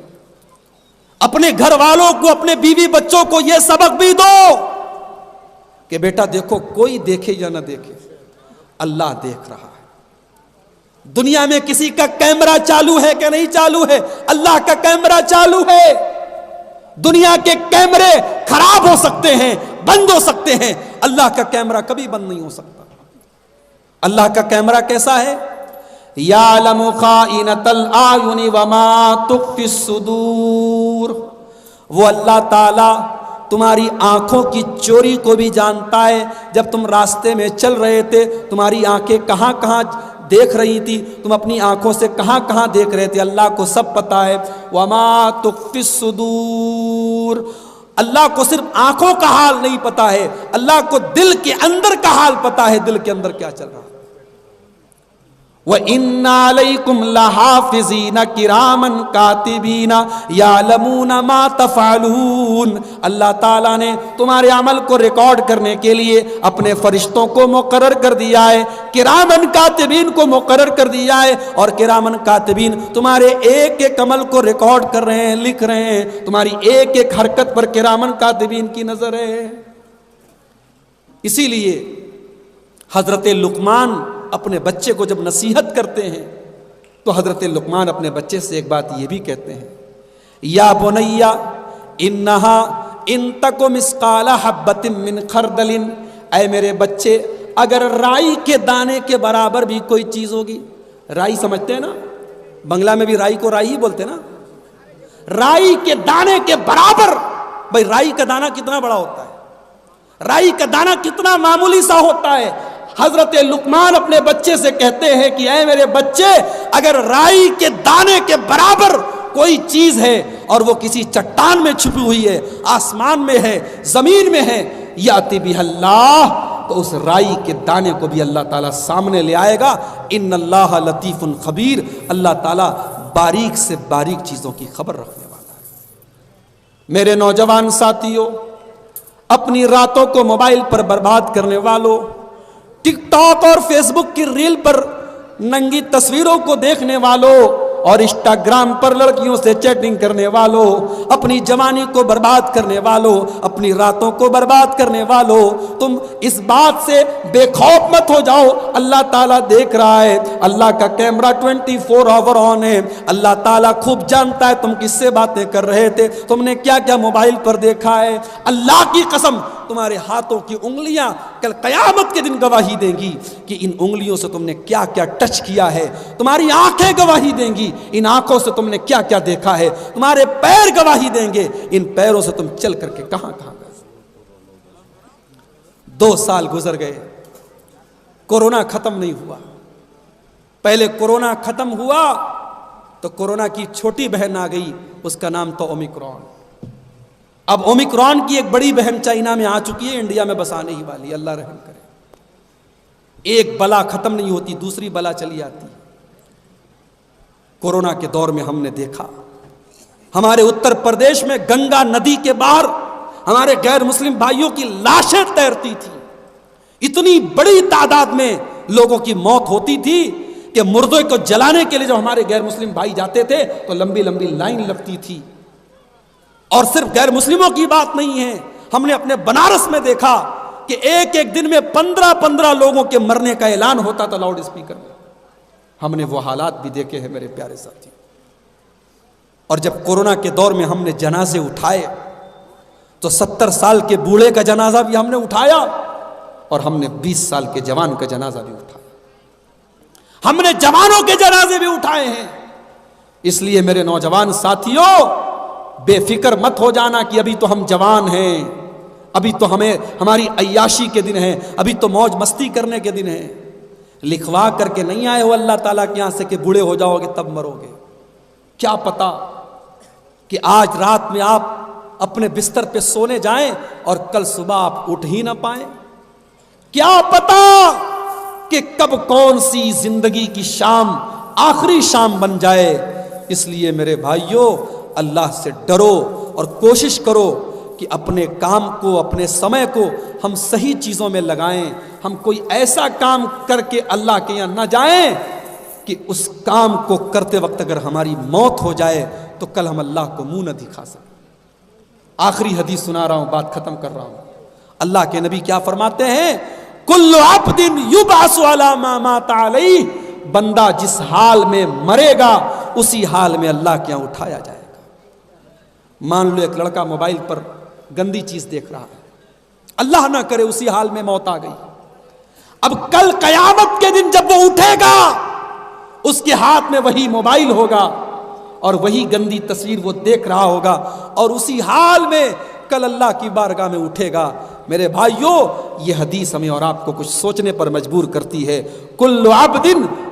اپنے گھر والوں کو، اپنے بیوی بچوں کو یہ سبق بھی دو کہ بیٹا دیکھو، کوئی دیکھے یا نہ دیکھے اللہ دیکھ رہا ہے. دنیا میں کسی کا کیمرہ چالو ہے کہ نہیں چالو ہے؟ اللہ کا کیمرہ چالو ہے. دنیا کے کیمرے خراب ہو سکتے ہیں، بند ہو سکتے ہیں، اللہ کا کیمرہ کبھی بند نہیں ہو سکتا. اللہ کا کیمرہ کیسا ہے؟ یعلم خائنۃ الاعین وما تخفی الصدور. وہ اللہ تعالی تمہاری آنکھوں کی چوری کو بھی جانتا ہے. جب تم راستے میں چل رہے تھے تمہاری آنکھیں کہاں کہاں دیکھ رہی تھی، تم اپنی آنکھوں سے کہاں کہاں دیکھ رہے تھے، اللہ کو سب پتا ہے. وما تخفی الصدور. اللہ کو صرف آنکھوں کا حال نہیں پتا ہے، اللہ کو دل کے اندر کا حال پتا ہے، دل کے اندر کیا چل رہا ہے. وَإِنَّ عَلَيْكُمْ لَحَافِظِينَ كِرَامًا كَاتِبِينَ يَعْلَمُونَ مَا تَفْعَلُونَ. اللہ تعالیٰ نے تمہارے عمل کو ریکارڈ کرنے کے لیے اپنے فرشتوں کو مقرر کر دیا ہے، کرامن کاتبین کو مقرر کر دیا ہے. اور کرامن کاتبین تمہارے ایک ایک عمل کو ریکارڈ کر رہے ہیں، لکھ رہے ہیں. تمہاری ایک ایک حرکت پر کرامن کاتبین کی نظر ہے. اسی لیے حضرت لقمان اپنے بچے کو جب نصیحت کرتے ہیں تو حضرت لقمان اپنے بچے سے ایک بات یہ بھی کہتے ہیں، یا بنیا انہا ان تک مسقال حبۃ من خردل، اے میرے بچے اگر رائی کے دانے کے برابر بھی کوئی چیز ہوگی، رائی سمجھتے ہیں نا، بنگلہ میں بھی رائی کو رائی ہی بولتے نا، رائی کے دانے کے برابر، بھائی رائی کا دانہ کتنا بڑا ہوتا ہے، رائی کا دانہ کتنا معمولی سا ہوتا ہے۔ حضرت لقمان اپنے بچے سے کہتے ہیں کہ اے میرے بچے اگر رائی کے دانے کے برابر کوئی چیز ہے اور وہ کسی چٹان میں چھپی ہوئی ہے، آسمان میں ہے، زمین میں ہے، یاتی بہ اللہ، تو اس رائی کے دانے کو بھی اللہ تعالیٰ سامنے لے آئے گا۔ ان اللہ لطیف خبیر، اللہ تعالیٰ باریک سے باریک چیزوں کی خبر رکھنے والا ہے۔ میرے نوجوان ساتھیوں، اپنی راتوں کو موبائل پر برباد کرنے والوں، ٹک ٹاک اور فیس بک کی ریل پر ننگی تصویروں کو دیکھنے والوں اور انسٹاگرام پر لڑکیوں سے چیٹنگ کرنے والوں، اپنی جوانی کو برباد کرنے والوں، اپنی راتوں کو برباد کرنے والوں، تم اس بات سے بے خوف مت ہو جاؤ، اللہ تعالیٰ دیکھ رہا ہے، اللہ کا کیمرہ 24 آور آن ہے، اللہ تعالیٰ خوب جانتا ہے تم کس سے باتیں کر رہے تھے، تم نے کیا کیا موبائل پر دیکھا ہے۔ اللہ کی قسم تمہارے ہاتھوں کی انگلیاں کل قیامت کے دن گواہی دیں گی کہ ان انگلیوں سے تم نے کیا کیا ٹچ کیا ہے، تمہاری آنکھیں گواہی دیں گی ان آنکھوں سے تم نے کیا کیا دیکھا ہے، تمہارے پیر گواہی دیں گے ان پیروں سے تم چل کر کے کہاں کہاں گئے۔ 2 سال گزر گئے، کورونا ختم نہیں ہوا۔ پہلے کورونا ختم ہوا تو کورونا کی چھوٹی بہن آ گئی، اس کا نام تو اومیکرون۔ اب اومیکرون کی ایک بڑی بہن چائنا میں آ چکی ہے، انڈیا میں بس آنے ہی والی، اللہ رحم کرے۔ ایک بلا ختم نہیں ہوتی، دوسری بلا چلی آتی۔ کورونا کے دور میں ہم نے دیکھا ہمارے اتر پردیش میں گنگا ندی کے باہر ہمارے غیر مسلم بھائیوں کی لاشیں تیرتی تھی، اتنی بڑی تعداد میں لوگوں کی موت ہوتی تھی کہ مردے کو جلانے کے لیے جب ہمارے غیر مسلم بھائی جاتے تھے تو لمبی لمبی لائن لگتی تھی۔ اور صرف غیر مسلموں کی بات نہیں ہے، ہم نے اپنے بنارس میں دیکھا کہ ایک ایک دن میں 15 لوگوں کے مرنے کا اعلان ہوتا تھا لاؤڈ اسپیکر میں۔ ہم نے وہ حالات بھی دیکھے ہیں میرے پیارے ساتھی۔ اور جب کورونا کے دور میں ہم نے جنازے اٹھائے تو 70 سال کے بوڑھے کا جنازہ بھی ہم نے اٹھایا اور ہم نے 20 سال کے جوان کا جنازہ بھی اٹھایا، ہم نے جوانوں کے جنازے بھی اٹھائے ہیں۔ اس لیے میرے نوجوان ساتھیوں بے فکر مت ہو جانا کہ ابھی تو ہم جوان ہیں، ابھی تو ہماری عیاشی کے دن ہیں، ابھی تو موج مستی کرنے کے دن ہیں۔ لکھوا کر کے نہیں آئے ہو اللہ تعالیٰ کے یہاں سے کہ بوڑھے ہو جاؤ گے تب مرو گے۔ کیا پتا کہ آج رات میں آپ اپنے بستر پہ سونے جائیں اور کل صبح آپ اٹھ ہی نہ پائیں۔ کیا پتا کہ کب کون سی زندگی کی شام آخری شام بن جائے۔ اس لیے میرے بھائیوں اللہ سے ڈرو اور کوشش کرو کہ اپنے کام کو، اپنے سمے کو ہم صحیح چیزوں میں لگائیں۔ ہم کوئی ایسا کام کر کے اللہ کے یہاں نہ جائیں کہ اس کام کو کرتے وقت اگر ہماری موت ہو جائے تو کل ہم اللہ کو منہ نہ دکھا سکیں۔ آخری حدیث سنا رہا ہوں، بات ختم کر رہا ہوں۔ اللہ کے نبی کیا فرماتے ہیں؟ کل عبد یبعث علی ما مات علیہ، بندہ جس حال میں مرے گا اسی حال میں اللہ کے یہاں اٹھایا جائے گا۔ مان لو ایک لڑکا موبائل پر گندی چیز دیکھ رہا ہے، اللہ نہ کرے اسی حال میں موت آ گئی، اب کل قیامت کے دن جب وہ اٹھے گا اس کے ہاتھ میں وہی موبائل ہوگا اور وہی گندی تصویر وہ دیکھ رہا ہوگا اور اسی حال میں کل اللہ کی بارگاہ میں اٹھے گا۔ میرے بھائیوں یہ حدیث ہمیں اور آپ کو کچھ سوچنے پر مجبور کرتی ہے۔ کل عبد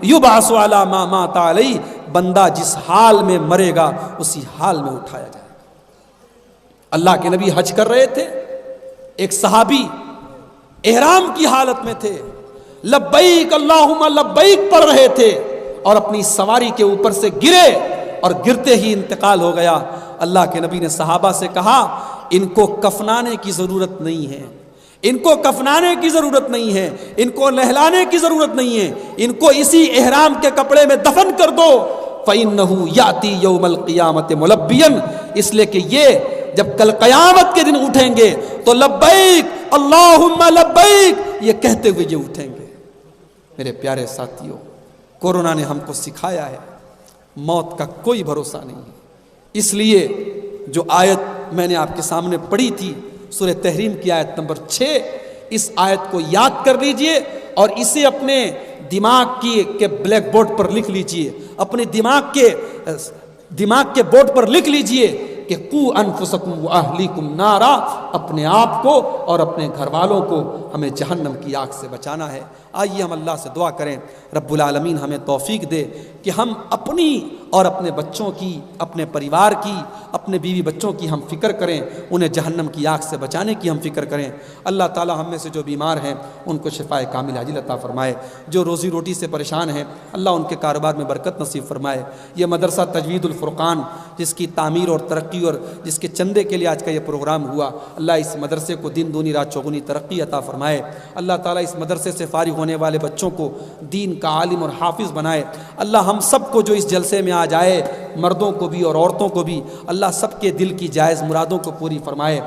یبعث علی ما مات علیہ، بندہ جس حال میں مرے گا اسی حال میں اٹھایا جائے گا۔ اللہ کے نبی حج کر رہے تھے، ایک صحابی احرام کی حالت میں تھے، لبیک اللہم لبیک پڑھ رہے تھے اور اپنی سواری کے اوپر سے گرے اور گرتے ہی انتقال ہو گیا۔ اللہ کے نبی نے صحابہ سے کہا ان کو کفنانے کی ضرورت نہیں ہے، ان کو کفنانے کی ضرورت نہیں ہے، ان کو نہلانے کی ضرورت نہیں ہے، ان کو اسی احرام کے کپڑے میں دفن کر دو، فَإِنَّهُ يَأْتِي يَوْمَ الْقِيَامَةِ مُلَبِّيًا، اس لیے کہ یہ جب کل قیامت کے دن اٹھیں گے تو لبیک اللہم لبیک یہ کہتے ہوئے یہ اٹھیں گے۔ میرے پیارے ساتھیوں کورونا نے ہم کو سکھایا ہے موت کا کوئی بھروسہ نہیں ہے، اس لیے جو آیت میں نے آپ کے سامنے پڑھی تھی، سورہ تحریم کی آیت نمبر 6، اس آیت کو یاد کر لیجئے اور اسے اپنے دماغ کے بلیک بورڈ پر لکھ لیجئے، اپنے دماغ کے بورڈ پر لکھ لیجئے کہ قو انفسکم واہلیکم نارا، اپنے آپ کو اور اپنے گھر والوں کو ہمیں جہنم کی آگ سے بچانا ہے۔ آئیے ہم اللہ سے دعا کریں رب العالمین ہمیں توفیق دے کہ ہم اپنی اور اپنے بچوں کی، اپنے پریوار کی، اپنے بیوی بچوں کی ہم فکر کریں، انہیں جہنم کی آگ سے بچانے کی ہم فکر کریں۔ اللہ تعالی ہم میں سے جو بیمار ہیں ان کو شفائے کامل عاجل عطا فرمائے، جو روزی روٹی سے پریشان ہیں اللہ ان کے کاروبار میں برکت نصیب فرمائے۔ یہ مدرسہ تجوید الفرقان جس کی تعمیر اور ترقی اور جس کے چندے کے لیے آج کا یہ پروگرام ہوا، اللہ اس مدرسے کو دن دونی رات چوگنی ترقی عطا فرمائے۔ اللہ تعالیٰ اس مدرسے سے فارغ ہونے والے بچوں کو دین کا عالم اور حافظ بنائے۔ اللہ ہم سب کو جو اس جلسے میں آج آئے، مردوں کو بھی اور عورتوں کو بھی، اللہ سب کے دل کی جائز مرادوں کو پوری فرمائے۔